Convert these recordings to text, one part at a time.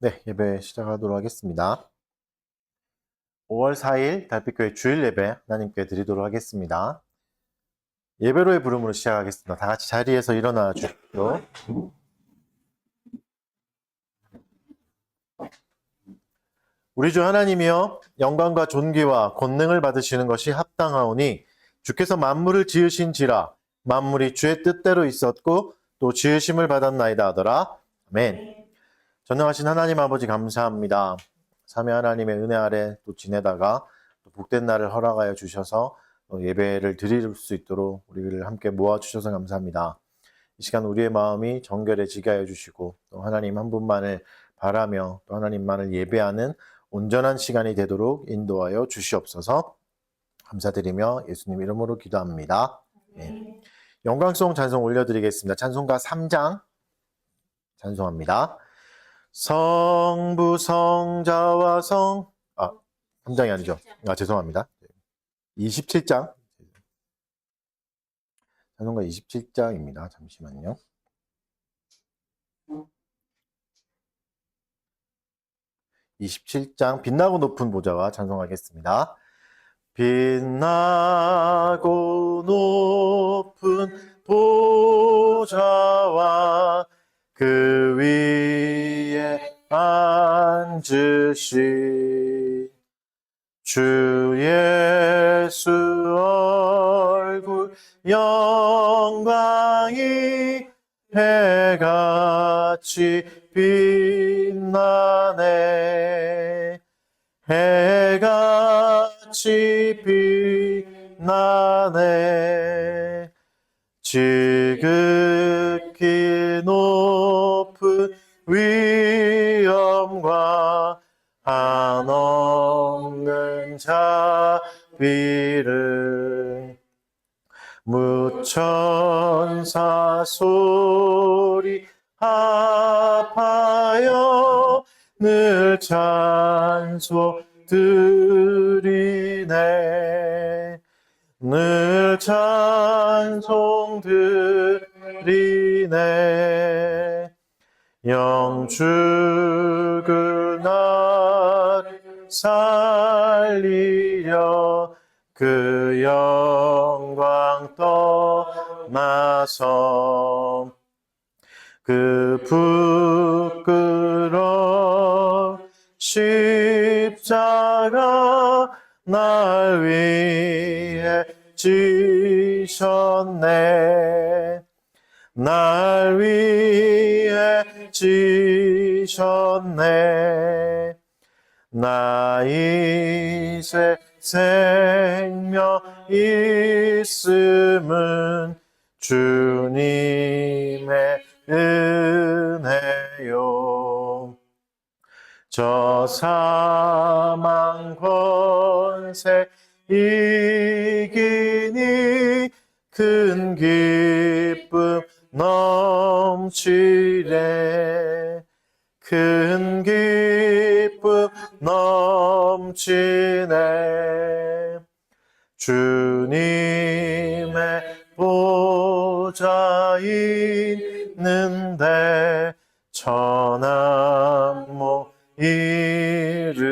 네, 예배 시작하도록 하겠습니다. 5월 4일 달빛교회 주일 예배 하나님께 드리도록 하겠습니다. 예배로의 부름으로 시작하겠습니다. 다 같이 자리에서 일어나 주십시오. 우리 주 하나님이여, 영광과 존귀와 권능을 받으시는 것이 합당하오니 주께서 만물을 지으신지라 만물이 주의 뜻대로 있었고 또 지으심을 받았나이다 하더라. 아멘. 전능하신 하나님 아버지 감사합니다. 삼위 하나님의 은혜 아래 또 지내다가 또 복된 날을 허락하여 주셔서 예배를 드릴 수 있도록 우리를 함께 모아주셔서 감사합니다. 이 시간 우리의 마음이 정결해지게 하여 주시고 또 하나님 한 분만을 바라며 또 하나님만을 예배하는 온전한 시간이 되도록 인도하여 주시옵소서. 감사드리며 예수님 이름으로 기도합니다. 네. 영광송 찬송 올려드리겠습니다. 찬송가 3장 찬송합니다. 성부 성자와 3장이 아니죠. 죄송합니다. 27장. 찬송가 27장입니다. 잠시만요. (27장) 빛나고 높은 보좌와 찬송하겠습니다. 빛나고 높은 보좌와 그 위에 앉으신 주 예수 얼굴 영광이 해같이 빛나네. 해같이 빛나네. 지극히 높은 위엄과 한없는 자비를 무천사 소리 합하여 늘 찬송 드리네. 늘 찬송 드리네. 영죽을 나를 살리려 그 영광 떠나서 그 부끄러운 십자가 날 위해 지셨네. 날 위해 지셨네. 나 이제 생명 있음은 주님의 은혜요. 저 사망 권세 이기니 큰 기쁨 넘치네. 큰 기쁨 넘치네. 주님의 보좌 있는데 천한 못 이르러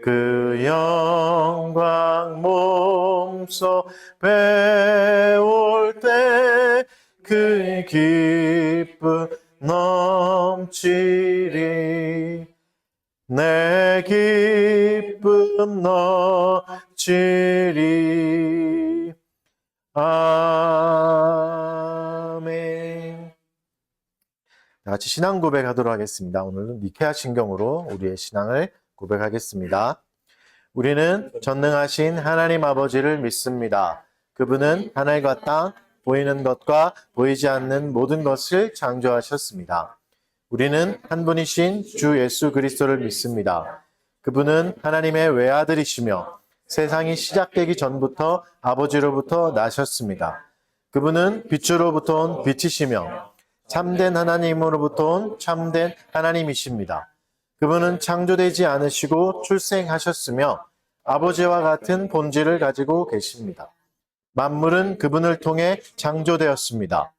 그 영광 몸소 배울 때 그 기쁨 넘치리. 내 기쁨 넘치리. 아멘. 같이 신앙 고백하도록 하겠습니다. 오늘은 니케아 신경으로 우리의 신앙을 고백하겠습니다. 우리는 전능하신 하나님 아버지를 믿습니다. 그분은 하늘과 땅, 보이는 것과 보이지 않는 모든 것을 창조하셨습니다. 우리는 한 분이신 주 예수 그리스도를 믿습니다. 그분은 하나님의 외아들이시며 세상이 시작되기 전부터 아버지로부터 나셨습니다. 그분은 빛으로부터 온 빛이시며 참된 하나님으로부터 온 참된 하나님이십니다. 그분은 창조되지 않으시고 출생하셨으며 아버지와 같은 본질을 가지고 계십니다. 만물은 그분을 통해 창조되었습니다.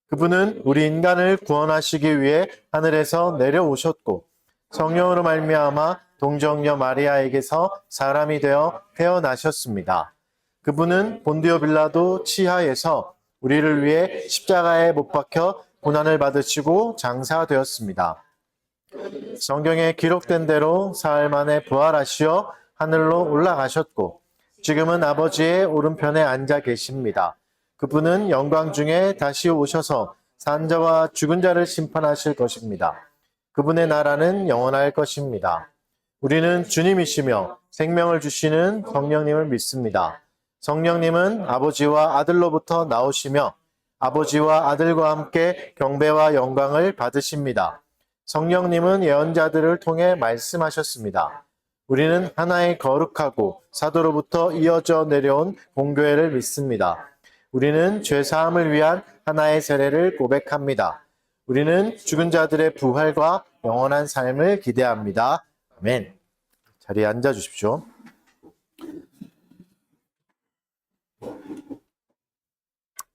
그분은 우리 인간을 구원하시기 위해 하늘에서 내려오셨고 성령으로 말미암아 동정녀 마리아에게서 사람이 되어 태어나셨습니다. 그분은 본디오 빌라도 치하에서 우리를 위해 십자가에 못 박혀 고난을 받으시고 장사되었습니다. 성경에 기록된 대로 사흘 만에 부활하시어 하늘로 올라가셨고 지금은 아버지의 오른편에 앉아 계십니다. 그분은 영광 중에 다시 오셔서 산자와 죽은 자를 심판하실 것입니다. 그분의 나라는 영원할 것입니다. 우리는 주님이시며 생명을 주시는 성령님을 믿습니다. 성령님은 아버지와 아들로부터 나오시며 아버지와 아들과 함께 경배와 영광을 받으십니다. 성령님은 예언자들을 통해 말씀하셨습니다. 우리는 하나의 거룩하고 사도로부터 이어져 내려온 공교회를 믿습니다. 우리는 죄사함을 위한 하나의 세례를 고백합니다. 우리는 죽은 자들의 부활과 영원한 삶을 기대합니다. 아멘. 자리에 앉아 주십시오.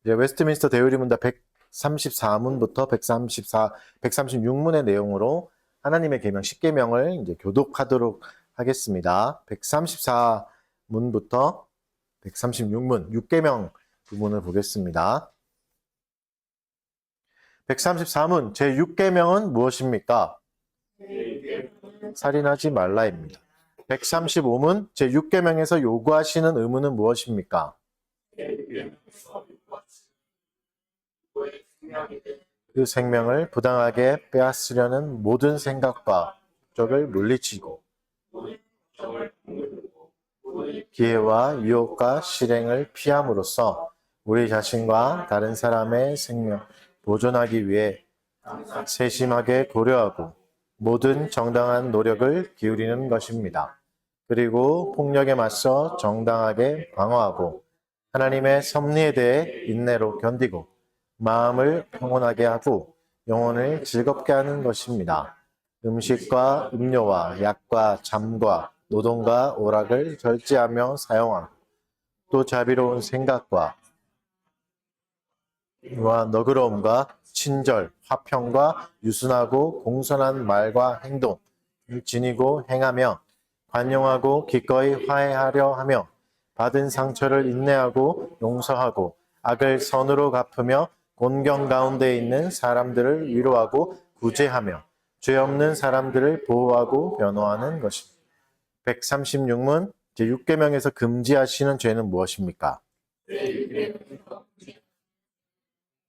이제 웨스트민스터 대의문답 134문부터 136문의 내용으로 하나님의 계명 10계명을 이제 교독하도록 하겠습니다. 134문부터 136문 6계명 부분을 보겠습니다. 134문 제6계명은 무엇입니까? 살인하지 말라입니다. 135문 제6계명에서 요구하시는 의무는 무엇입니까? 그 생명을 부당하게 빼앗으려는 모든 생각과 적을 물리치고 기회와 유혹과 실행을 피함으로써 우리 자신과 다른 사람의 생명 보존하기 위해 세심하게 고려하고 모든 정당한 노력을 기울이는 것입니다. 그리고 폭력에 맞서 정당하게 방어하고 하나님의 섭리에 대해 인내로 견디고 마음을 평온하게 하고 영혼을 즐겁게 하는 것입니다. 음식과 음료와 약과 잠과 노동과 오락을 절제하며 사용하고 또 자비로운 생각과 너그러움과 친절, 화평과 유순하고 공손한 말과 행동을 지니고 행하며 관용하고 기꺼이 화해하려 하며 받은 상처를 인내하고 용서하고 악을 선으로 갚으며 곤경 가운데 있는 사람들을 위로하고 구제하며 죄 없는 사람들을 보호하고 변호하는 것입니다. 136문 제6계명에서 금지하시는 죄는 무엇입니까?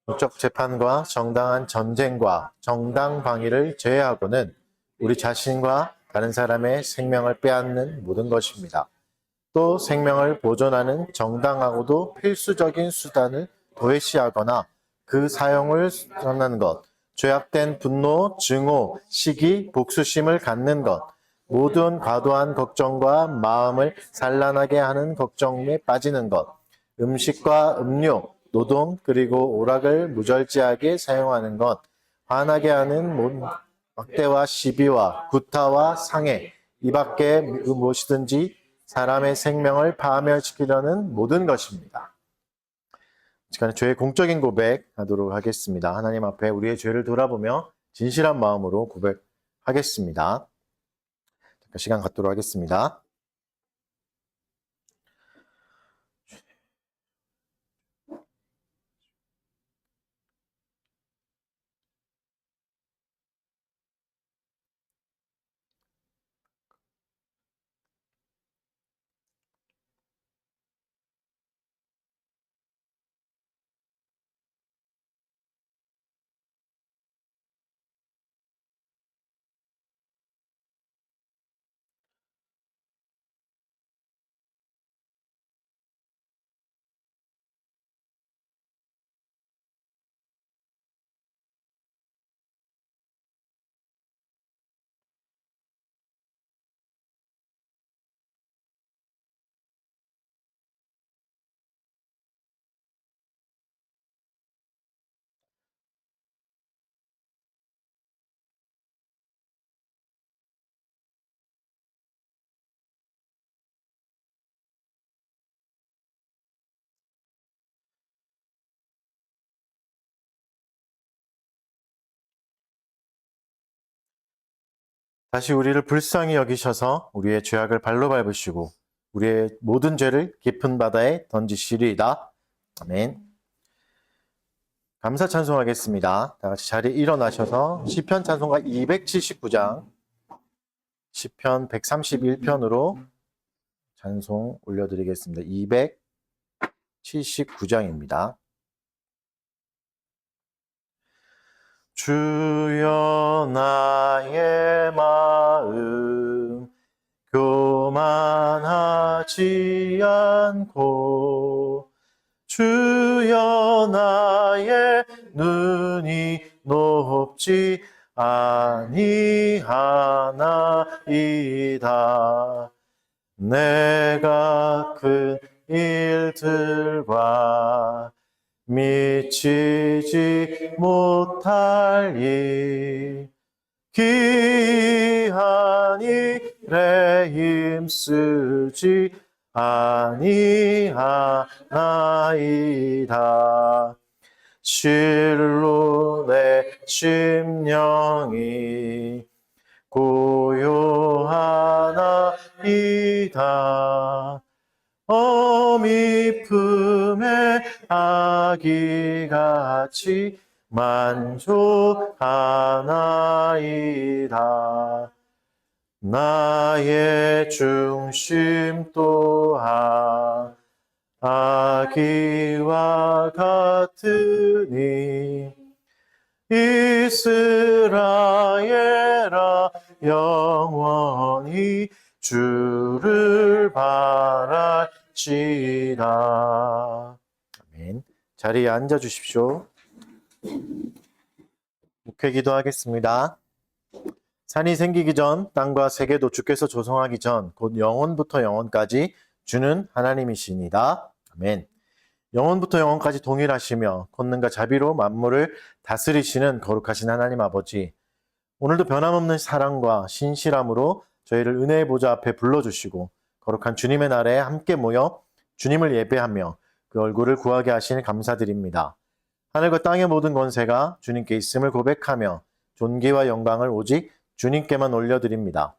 법적 재판과 정당한 전쟁과 정당 방위를 제외하고는 우리 자신과 다른 사람의 생명을 빼앗는 모든 것입니다. 또 생명을 보존하는 정당하고도 필수적인 수단을 도외시하거나 그 사용을 선하는 것, 죄악된 분노, 증오, 시기, 복수심을 갖는 것, 모든 과도한 걱정과 마음을 산란하게 하는 걱정에 빠지는 것, 음식과 음료, 노동 그리고 오락을 무절제하게 사용하는 것, 화나게 하는 막대와 시비와 구타와 상해, 이 밖에 무엇이든지 사람의 생명을 파멸시키려는 모든 것입니다. 시간에 죄의 공적인 고백하도록 하겠습니다. 하나님 앞에 우리의 죄를 돌아보며 진실한 마음으로 고백하겠습니다. 잠깐 시간 갖도록 하겠습니다. 다시 우리를 불쌍히 여기셔서 우리의 죄악을 발로 밟으시고 우리의 모든 죄를 깊은 바다에 던지시리이다. 아멘. 감사 찬송하겠습니다. 다 같이 자리에 일어나셔서 시편 찬송가 279장, 시편 131편으로 찬송 올려드리겠습니다. 279장입니다. 주여 나의 마음 교만하지 않고 주여 나의 눈이 높지 아니하나이다. 내가 큰 일들과 미치지 못할 일 귀한 일에 힘쓰지 아니하나이다. 실로 내 심령이 고요하나이다. 어미 품에 아기같이 만족하나이다. 나의 중심 또한 아기와 같으니 이스라엘아 영원히 주를 바랄지다. 아멘. 자리에 앉아 주십시오. 묵회 기도하겠습니다. 산이 생기기 전 땅과 세계도 주께서 조성하기 전 곧 영원부터 영원까지 주는 하나님이시니다. 아멘. 영원부터 영원까지 동일하시며 권능과 자비로 만물을 다스리시는 거룩하신 하나님 아버지, 오늘도 변함없는 사랑과 신실함으로 저희를 은혜의 보좌 앞에 불러주시고 거룩한 주님의 날에 함께 모여 주님을 예배하며 그 얼굴을 구하게 하시니 감사드립니다. 하늘과 땅의 모든 권세가 주님께 있음을 고백하며 존귀와 영광을 오직 주님께만 올려드립니다.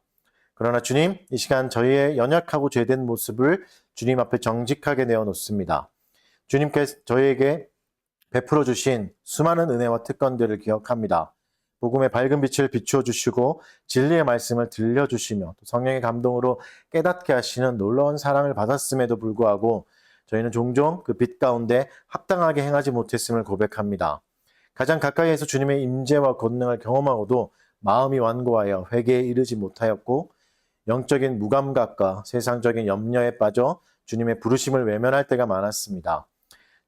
그러나 주님, 이 시간 저희의 연약하고 죄된 모습을 주님 앞에 정직하게 내어놓습니다. 주님께서 저희에게 베풀어 주신 수많은 은혜와 특권들을 기억합니다. 복음의 밝은 빛을 비추어 주시고 진리의 말씀을 들려주시며 또 성령의 감동으로 깨닫게 하시는 놀라운 사랑을 받았음에도 불구하고 저희는 종종 그 빛 가운데 합당하게 행하지 못했음을 고백합니다. 가장 가까이에서 주님의 임재와 권능을 경험하고도 마음이 완고하여 회개에 이르지 못하였고 영적인 무감각과 세상적인 염려에 빠져 주님의 부르심을 외면할 때가 많았습니다.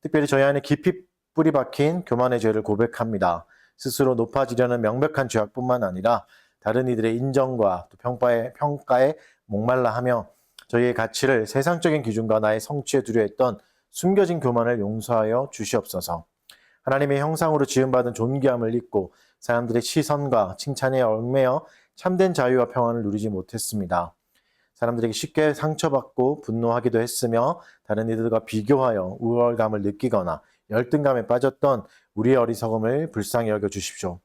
특별히 저희 안에 깊이 뿌리 박힌 교만의 죄를 고백합니다. 스스로 높아지려는 명백한 죄악뿐만 아니라 다른 이들의 인정과 또 평가에 목말라 하며 저희의 가치를 세상적인 기준과 나의 성취에 두려 했던 숨겨진 교만을 용서하여 주시옵소서. 하나님의 형상으로 지음받은 존귀함을 잊고 사람들의 시선과 칭찬에 얽매여 참된 자유와 평안을 누리지 못했습니다. 사람들에게 쉽게 상처받고 분노하기도 했으며 다른 이들과 비교하여 우월감을 느끼거나 열등감에 빠졌던 우리의 어리석음을 불쌍히 여겨 주십시오.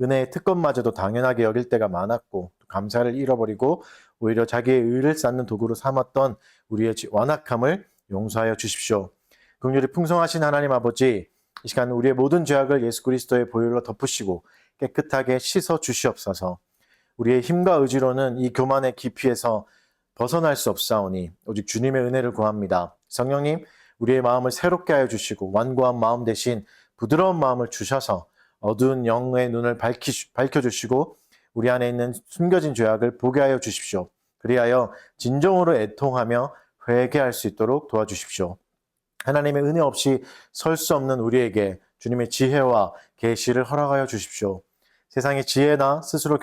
은혜의 특권마저도 당연하게 여길 때가 많았고 감사를 잃어버리고 오히려 자기의 의를 쌓는 도구로 삼았던 우리의 완악함을 용서하여 주십시오. 긍휼이 풍성하신 하나님 아버지, 이 시간 우리의 모든 죄악을 예수 그리스도의 보혈로 덮으시고 깨끗하게 씻어 주시옵소서. 우리의 힘과 의지로는 이 교만의 깊이에서 벗어날 수 없사오니 오직 주님의 은혜를 구합니다. 성령님, 우리의 마음을 새롭게 하여 주시고 완고한 마음 대신 부드러운 마음을 주셔서 어두운 영의 눈을 밝혀주시고 우리 안에 있는 숨겨진 죄악을 보게 하여 주십시오. 그리하여 진정으로 애통하며 회개할 수 있도록 도와주십시오. 하나님의 은혜 없이 설 수 없는 우리에게 주님의 지혜와 계시를 허락하여 주십시오. 세상의 지혜나 스스로의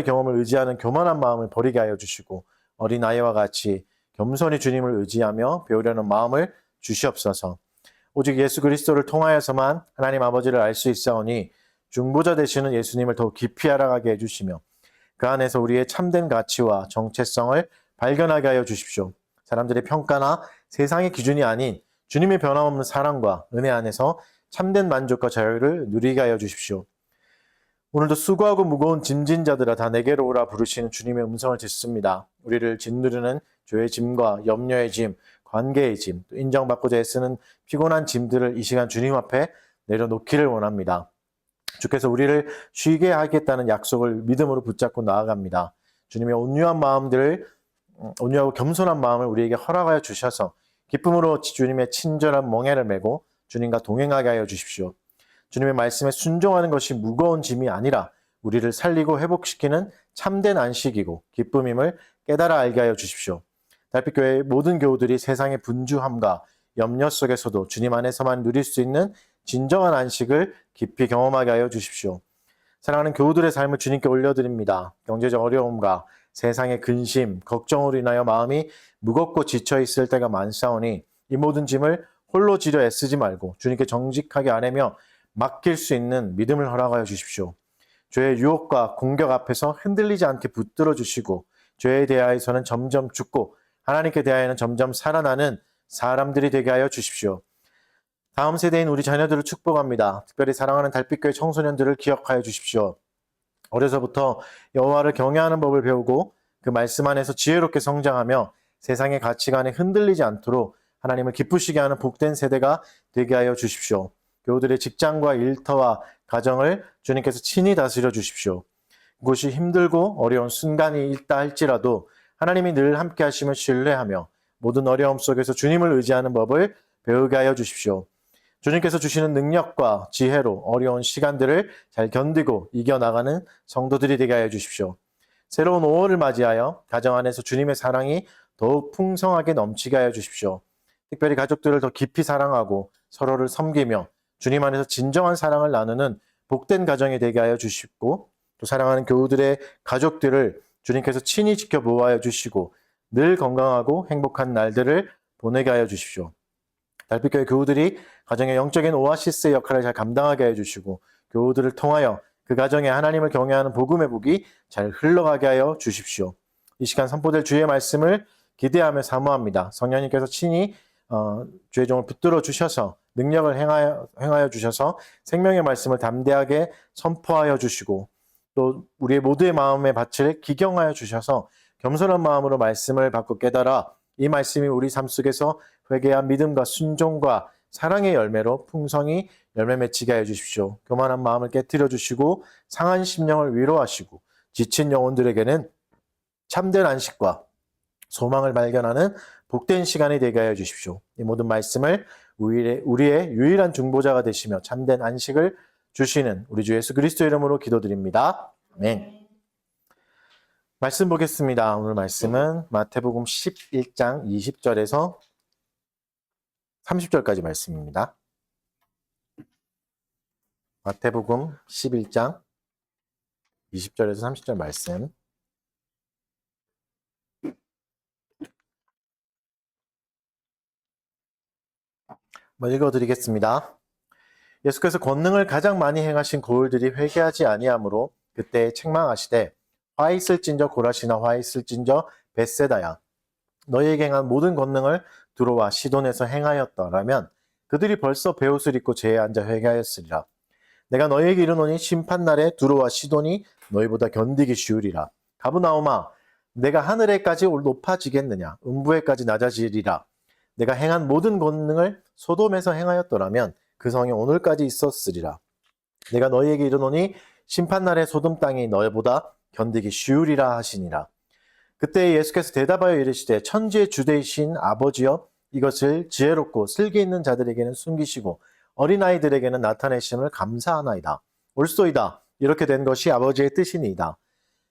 경험을 의지하는 교만한 마음을 버리게 하여 주시고 어린아이와 같이 겸손히 주님을 의지하며 배우려는 마음을 주시옵소서. 오직 예수 그리스도를 통하여서만 하나님 아버지를 알 수 있사오니 중보자 되시는 예수님을 더욱 깊이 알아가게 해주시며 그 안에서 우리의 참된 가치와 정체성을 발견하게 하여 주십시오. 사람들의 평가나 세상의 기준이 아닌 주님의 변함없는 사랑과 은혜 안에서 참된 만족과 자유를 누리게 하여 주십시오. 오늘도 수고하고 무거운 짐진 자들아 다 내게로 오라 부르시는 주님의 음성을 듣습니다. 우리를 짓누르는 죄의 짐과 염려의 짐, 관계의 짐, 또 인정받고자 애쓰는 피곤한 짐들을 이 시간 주님 앞에 내려놓기를 원합니다. 주께서 우리를 쉬게 하겠다는 약속을 믿음으로 붙잡고 나아갑니다. 주님의 온유하고 겸손한 마음을 우리에게 허락하여 주셔서 기쁨으로 주님의 친절한 멍에를 메고 주님과 동행하게 하여 주십시오. 주님의 말씀에 순종하는 것이 무거운 짐이 아니라 우리를 살리고 회복시키는 참된 안식이고 기쁨임을 깨달아 알게 하여 주십시오. 달빛교회의 모든 교우들이 세상의 분주함과 염려 속에서도 주님 안에서만 누릴 수 있는 진정한 안식을 깊이 경험하게 하여 주십시오. 사랑하는 교우들의 삶을 주님께 올려드립니다. 경제적 어려움과 세상의 근심, 걱정으로 인하여 마음이 무겁고 지쳐있을 때가 많사오니 이 모든 짐을 홀로 지려 애쓰지 말고 주님께 정직하게 아뢰며 맡길 수 있는 믿음을 허락하여 주십시오. 죄의 유혹과 공격 앞에서 흔들리지 않게 붙들어 주시고 죄에 대하여서는 점점 죽고 하나님께 대하여는 점점 살아나는 사람들이 되게 하여 주십시오. 다음 세대인 우리 자녀들을 축복합니다. 특별히 사랑하는 달빛교회 청소년들을 기억하여 주십시오. 어려서부터 여호와를 경외하는 법을 배우고 그 말씀 안에서 지혜롭게 성장하며 세상의 가치관에 흔들리지 않도록 하나님을 기쁘시게 하는 복된 세대가 되게 하여 주십시오. 교우들의 직장과 일터와 가정을 주님께서 친히 다스려 주십시오. 그것이 힘들고 어려운 순간이 있다 할지라도 하나님이 늘 함께 하심을 신뢰하며 모든 어려움 속에서 주님을 의지하는 법을 배우게 하여 주십시오. 주님께서 주시는 능력과 지혜로 어려운 시간들을 잘 견디고 이겨나가는 성도들이 되게 하여 주십시오. 새로운 5월을 맞이하여 가정 안에서 주님의 사랑이 더욱 풍성하게 넘치게 하여 주십시오. 특별히 가족들을 더 깊이 사랑하고 서로를 섬기며 주님 안에서 진정한 사랑을 나누는 복된 가정이 되게 하여 주시고 또 사랑하는 교우들의 가족들을 주님께서 친히 지켜보호하여 주시고 늘 건강하고 행복한 날들을 보내게 하여 주십시오. 달빛교회 교우들이 가정의 영적인 오아시스의 역할을 잘 감당하게 해주시고 교우들을 통하여 그 가정에 하나님을 경외하는 복음의 복이 잘 흘러가게 하여 주십시오. 이 시간 선포될 주의 말씀을 기대하며 사모합니다. 성령님께서 친히 주의 종을 붙들어 주셔서 능력을 행하여 주셔서 생명의 말씀을 담대하게 선포하여 주시고 또 우리의 모두의 마음의 밭을 기경하여 주셔서 겸손한 마음으로 말씀을 받고 깨달아 이 말씀이 우리 삶 속에서 회개한 믿음과 순종과 사랑의 열매로 풍성히 열매 맺히게 하여 주십시오. 교만한 마음을 깨트려 주시고 상한 심령을 위로하시고 지친 영혼들에게는 참된 안식과 소망을 발견하는 복된 시간이 되게 하여 주십시오. 이 모든 말씀을 우리의 유일한 중보자가 되시며 참된 안식을 주시는 우리 주 예수 그리스도 이름으로 기도드립니다. 아멘. 말씀 보겠습니다. 오늘 말씀은 마태복음 11장 20절에서 30절까지 말씀입니다. 마태복음 11장 20절에서 30절 말씀. 읽어드리겠습니다. 예수께서 권능을 가장 많이 행하신 고을들이 회개하지 아니하므로 그때 책망하시되 화 있을진저 고라시나 화 있을진저 벳세다야 너희에게 행한 모든 권능을 두로와 시돈에서 행하였더라면 그들이 벌써 베옷을 입고 제에 앉아 회개하였으리라. 내가 너희에게 이르노니 심판날에 두로와 시돈이 너희보다 견디기 쉬우리라. 가브나움아 내가 하늘에까지 높아지겠느냐 음부에까지 낮아지리라. 내가 행한 모든 권능을 소돔에서 행하였더라면 그 성이 오늘까지 있었으리라. 내가 너희에게 이르노니 심판날에 소돔 땅이 너희보다 견디기 쉬우리라 하시니라. 그때 예수께서 대답하여 이르시되 천지의 주되이신 아버지여 이것을 지혜롭고 슬기 있는 자들에게는 숨기시고 어린아이들에게는 나타내심을 감사하나이다. 옳소이다. 이렇게 된 것이 아버지의 뜻이니이다.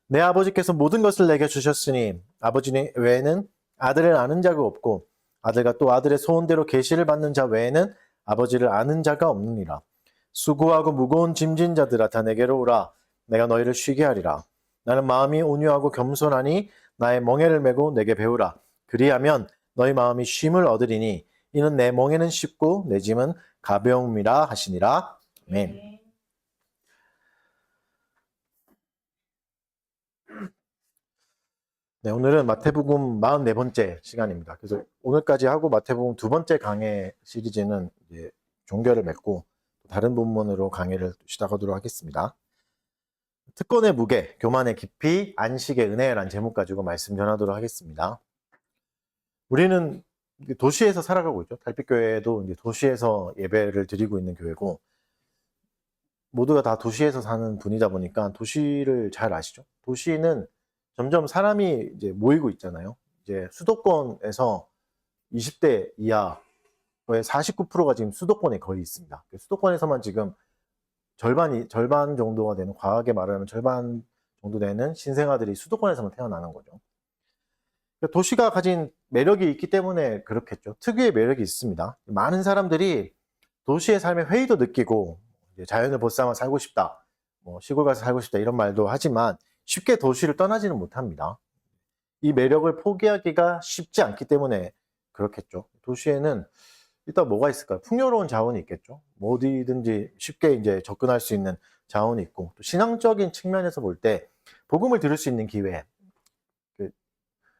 내 아버지께서 모든 것을 내게 주셨으니 아버지 외에는 아들을 아는 자가 없고 아들과 또 아들의 소원대로 계시를 받는 자 외에는 아버지를 아는 자가 없느니라. 수고하고 무거운 짐진 자들아 다 내게로 오라. 내가 너희를 쉬게 하리라. 나는 마음이 온유하고 겸손하니 나의 멍에를 메고 내게 배우라. 그리하면 너희 마음이 쉼을 얻으리니 이는 내 멍에는 쉽고 내 짐은 가벼움이라 하시니라. 아멘. 네, 오늘은 마태복음 44번째 시간입니다. 그래서 오늘까지 하고 마태복음 2번째 강해 시리즈는 이제 종결을 맺고 다른 본문으로 강해를 시작하도록 하겠습니다. 특권의 무게, 교만의 깊이, 안식의 은혜라는 제목 가지고 말씀 전하도록 하겠습니다. 우리는 도시에서 살아가고 있죠. 달빛교회도 이제 도시에서 예배를 드리고 있는 교회고, 모두가 다 도시에서 사는 분이다 보니까 도시를 잘 아시죠? 도시는 점점 사람이 이제 모이고 있잖아요. 이제 수도권에서 20대 이하의 49%가 지금 수도권에 거의 있습니다. 수도권에서만 지금 절반 정도가 되는, 과하게 말하면 절반 정도 되는 신생아들이 수도권에서만 태어나는 거죠. 도시가 가진 매력이 있기 때문에 그렇겠죠. 특유의 매력이 있습니다. 많은 사람들이 도시의 삶의 회의도 느끼고, 자연을 벗삼아 살고 싶다, 시골 가서 살고 싶다 이런 말도 하지만 쉽게 도시를 떠나지는 못합니다. 이 매력을 포기하기가 쉽지 않기 때문에 그렇겠죠. 도시에는 일단 뭐가 있을까요? 풍요로운 자원이 있겠죠. 어디든지 쉽게 이제 접근할 수 있는 자원이 있고, 또 신앙적인 측면에서 볼 때 복음을 들을 수 있는 기회,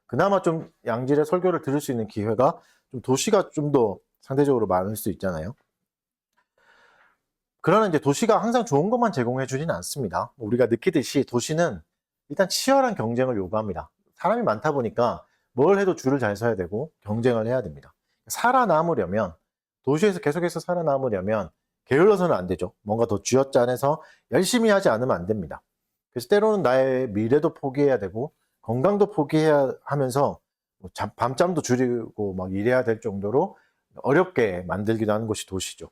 그나마 좀 양질의 설교를 들을 수 있는 기회가 좀 도시가 좀 더 상대적으로 많을 수 있잖아요. 그러나 이제 도시가 항상 좋은 것만 제공해 주지는 않습니다. 우리가 느끼듯이 도시는 일단 치열한 경쟁을 요구합니다. 사람이 많다 보니까 뭘 해도 줄을 잘 서야 되고 경쟁을 해야 됩니다. 살아남으려면, 도시에서 계속해서 살아남으려면 게을러서는 안 되죠. 뭔가 더 쥐어짜내서 열심히 하지 않으면 안 됩니다. 그래서 때로는 나의 미래도 포기해야 되고 건강도 포기해야 하면서 밤잠도 줄이고 막 일해야 될 정도로 어렵게 만들기도 하는 곳이 도시죠.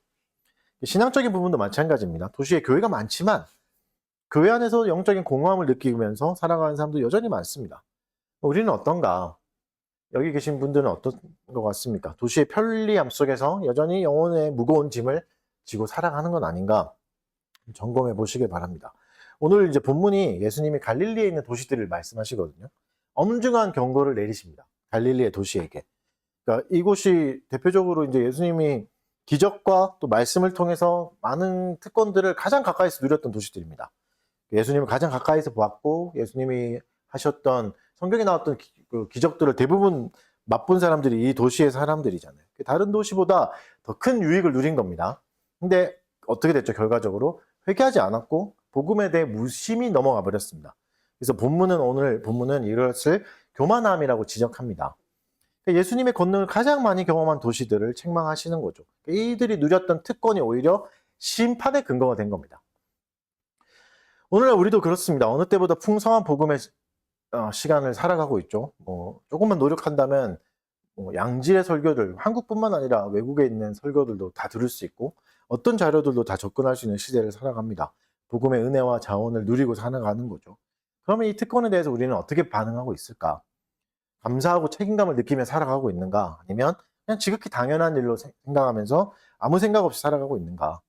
신앙적인 부분도 마찬가지입니다. 도시에 교회가 많지만 교회 안에서 영적인 공허함을 느끼면서 살아가는 사람도 여전히 많습니다. 우리는 어떤가? 여기 계신 분들은 어떤 것 같습니까? 도시의 편리함 속에서 여전히 영혼의 무거운 짐을 지고 살아가는 건 아닌가? 점검해 보시길 바랍니다. 오늘 이제 본문이 예수님이 갈릴리에 있는 도시들을 말씀하시거든요. 엄중한 경고를 내리십니다. 갈릴리의 도시에게. 그러니까 이곳이 대표적으로 이제 예수님이 기적과 또 말씀을 통해서 많은 특권들을 가장 가까이서 누렸던 도시들입니다. 예수님을 가장 가까이서 보았고, 예수님이 하셨던 성경에 나왔던 기적들을 대부분 맛본 사람들이 이 도시의 사람들이잖아요. 다른 도시보다 더 큰 유익을 누린 겁니다. 근데 어떻게 됐죠? 결과적으로 회개하지 않았고 복음에 대해 무심히 넘어가 버렸습니다. 그래서 오늘 본문은 이것을 교만함이라고 지적합니다. 예수님의 권능을 가장 많이 경험한 도시들을 책망하시는 거죠. 이들이 누렸던 특권이 오히려 심판의 근거가 된 겁니다. 오늘날 우리도 그렇습니다. 어느 때보다 풍성한 복음의 시간을 살아가고 있죠. 조금만 노력한다면 양질의 설교들, 한국뿐만 아니라 외국에 있는 설교들도 다 들을 수 있고 어떤 자료들도 다 접근할 수 있는 시대를 살아갑니다. 복음의 은혜와 자원을 누리고 살아가는 거죠. 그러면 이 특권에 대해서 우리는 어떻게 반응하고 있을까? 감사하고 책임감을 느끼며 살아가고 있는가? 아니면 그냥 지극히 당연한 일로 생각하면서 아무 생각 없이 살아가고 있는가?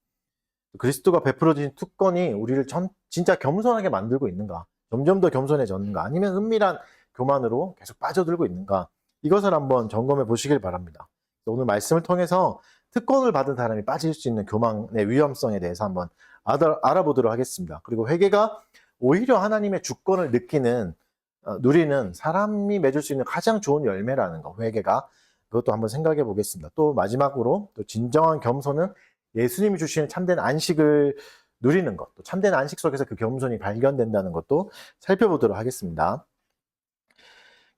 그리스도가 베풀어 주신 특권이 우리를 진짜 겸손하게 만들고 있는가? 점점 더 겸손해졌는가? 아니면 은밀한 교만으로 계속 빠져들고 있는가? 이것을 한번 점검해 보시길 바랍니다. 오늘 말씀을 통해서 특권을 받은 사람이 빠질 수 있는 교만의 위험성에 대해서 한번 알아보도록 하겠습니다. 그리고 회개가 오히려 하나님의 주권을 누리는 사람이 맺을 수 있는 가장 좋은 열매라는 거, 회개가. 그것도 한번 생각해 보겠습니다. 또 마지막으로 또 진정한 겸손은 예수님이 주시는 참된 안식을 누리는 것, 또 참된 안식 속에서 그 겸손이 발견된다는 것도 살펴보도록 하겠습니다.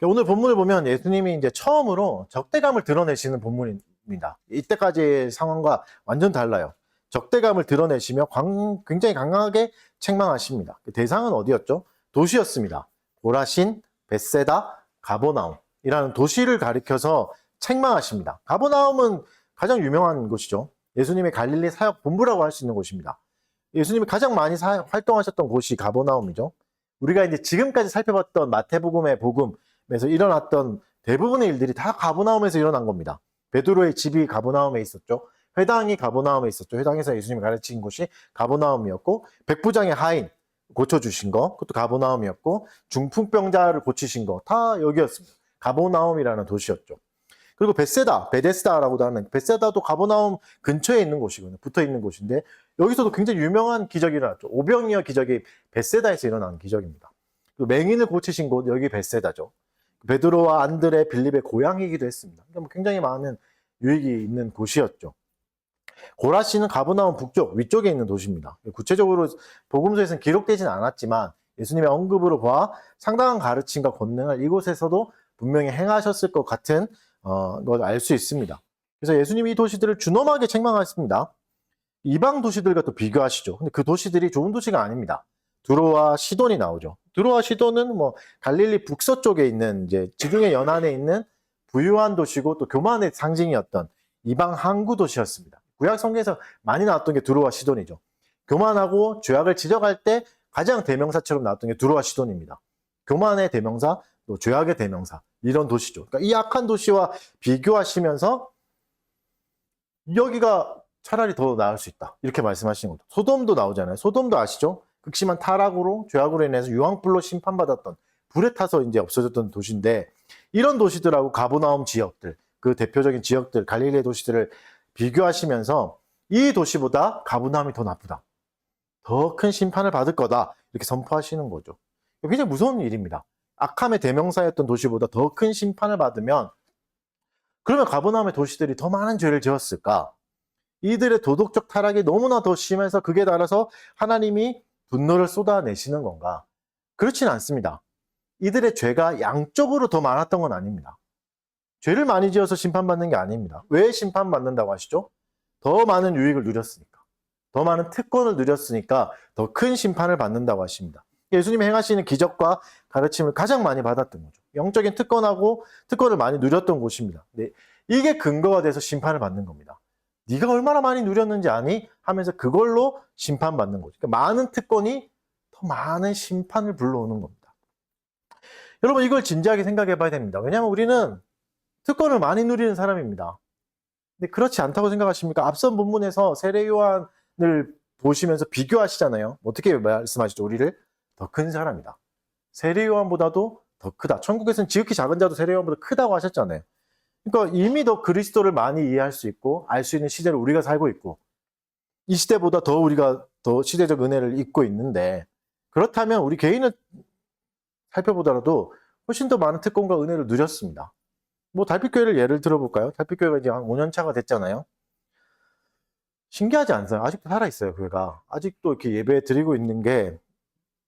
오늘 본문을 보면 예수님이 이제 처음으로 적대감을 드러내시는 본문입니다. 이때까지의 상황과 완전 달라요. 적대감을 드러내시며 굉장히 강하게 책망하십니다. 그 대상은 어디였죠? 도시였습니다. 고라신, 벳세다, 가버나움이라는 도시를 가리켜서 책망하십니다. 가버나움은 가장 유명한 곳이죠. 예수님의 갈릴리 사역 본부라고 할 수 있는 곳입니다. 예수님이 가장 많이 활동하셨던 곳이 가버나움이죠. 우리가 이제 지금까지 살펴봤던 마태복음의 복음에서 일어났던 대부분의 일들이 다 가버나움에서 일어난 겁니다. 베드로의 집이 가버나움에 있었죠. 회당이 가버나움에 있었죠. 회당에서 예수님이 가르친 곳이 가버나움이었고, 백부장의 하인 고쳐주신 거, 그것도 가버나움이었고, 중풍병자를 고치신 거 다 여기였습니다. 가버나움이라는 도시였죠. 그리고 베데스다라고도 하는, 베세다도 가버나움 근처에 있는 곳이거든요. 붙어 있는 곳인데, 여기서도 굉장히 유명한 기적이 일어났죠. 오병이어 기적이 베세다에서 일어난 기적입니다. 그리고 맹인을 고치신 곳, 여기 베세다죠. 베드로와 안드레, 빌립의 고향이기도 했습니다. 그러니까 굉장히 많은 유익이 있는 곳이었죠. 고라시는 가버나움 북쪽 위쪽에 있는 도시입니다. 구체적으로 복음서에서는 기록되지는 않았지만 예수님의 언급으로 봐 상당한 가르침과 권능을 이곳에서도 분명히 행하셨을 것 같은 걸 알 수 있습니다. 그래서 예수님이 이 도시들을 준엄하게 책망하셨습니다. 이방 도시들과 또 비교하시죠. 근데 그 도시들이 좋은 도시가 아닙니다. 두로와 시돈이 나오죠. 두로와 시돈은 뭐 갈릴리 북서쪽에 있는 이제 지중해 연안에 있는 부유한 도시고 또 교만의 상징이었던 이방 항구 도시였습니다. 구약 성경에서 많이 나왔던 게 두로와 시돈이죠. 교만하고 죄악을 지적할 때 가장 대명사처럼 나왔던 게 두로와 시돈입니다. 교만의 대명사, 또 죄악의 대명사 이런 도시죠. 그러니까 이 악한 도시와 비교하시면서 여기가 차라리 더 나을 수 있다. 이렇게 말씀하시는 거죠. 소돔도 나오잖아요. 소돔도 아시죠? 극심한 타락으로 죄악으로 인해서 유황불로 심판받았던 불에 타서 이제 없어졌던 도시인데 이런 도시들하고 가버나움 지역들, 그 대표적인 지역들, 갈릴리 도시들을 비교하시면서 이 도시보다 가버나움이 더 나쁘다. 더 큰 심판을 받을 거다. 이렇게 선포하시는 거죠. 굉장히 무서운 일입니다. 악함의 대명사였던 도시보다 더 큰 심판을 받으면 그러면 가버나움의 도시들이 더 많은 죄를 지었을까? 이들의 도덕적 타락이 너무나 더 심해서 그게 따라서 하나님이 분노를 쏟아내시는 건가? 그렇지는 않습니다. 이들의 죄가 양쪽으로 더 많았던 건 아닙니다. 죄를 많이 지어서 심판받는 게 아닙니다. 왜 심판받는다고 하시죠? 더 많은 유익을 누렸으니까. 더 많은 특권을 누렸으니까 더 큰 심판을 받는다고 하십니다. 예수님이 행하시는 기적과 가르침을 가장 많이 받았던 거죠. 영적인 특권하고 특권을 많이 누렸던 곳입니다. 네, 이게 근거가 돼서 심판을 받는 겁니다. 네가 얼마나 많이 누렸는지 아니? 하면서 그걸로 심판받는 거죠. 그러니까 많은 특권이 더 많은 심판을 불러오는 겁니다. 여러분 이걸 진지하게 생각해 봐야 됩니다. 왜냐하면 우리는 특권을 많이 누리는 사람입니다. 근데 그렇지 않다고 생각하십니까? 앞선 본문에서 세례 요한을 보시면서 비교하시잖아요. 어떻게 말씀하시죠? 우리를 더 큰 사람이다. 세례 요한보다도 더 크다. 천국에서는 지극히 작은 자도 세례 요한보다 크다고 하셨잖아요. 그러니까 이미 더 그리스도를 많이 이해할 수 있고 알 수 있는 시대를 우리가 살고 있고 이 시대보다 더 우리가 더 시대적 은혜를 입고 있는데 그렇다면 우리 개인을 살펴보더라도 훨씬 더 많은 특권과 은혜를 누렸습니다. 뭐 달빛교회를 예를 들어볼까요? 달빛교회가 이제 한 5년 차가 됐잖아요. 신기하지 않아요? 아직도 살아있어요, 교회가. 아직도 이렇게 예배 드리고 있는 게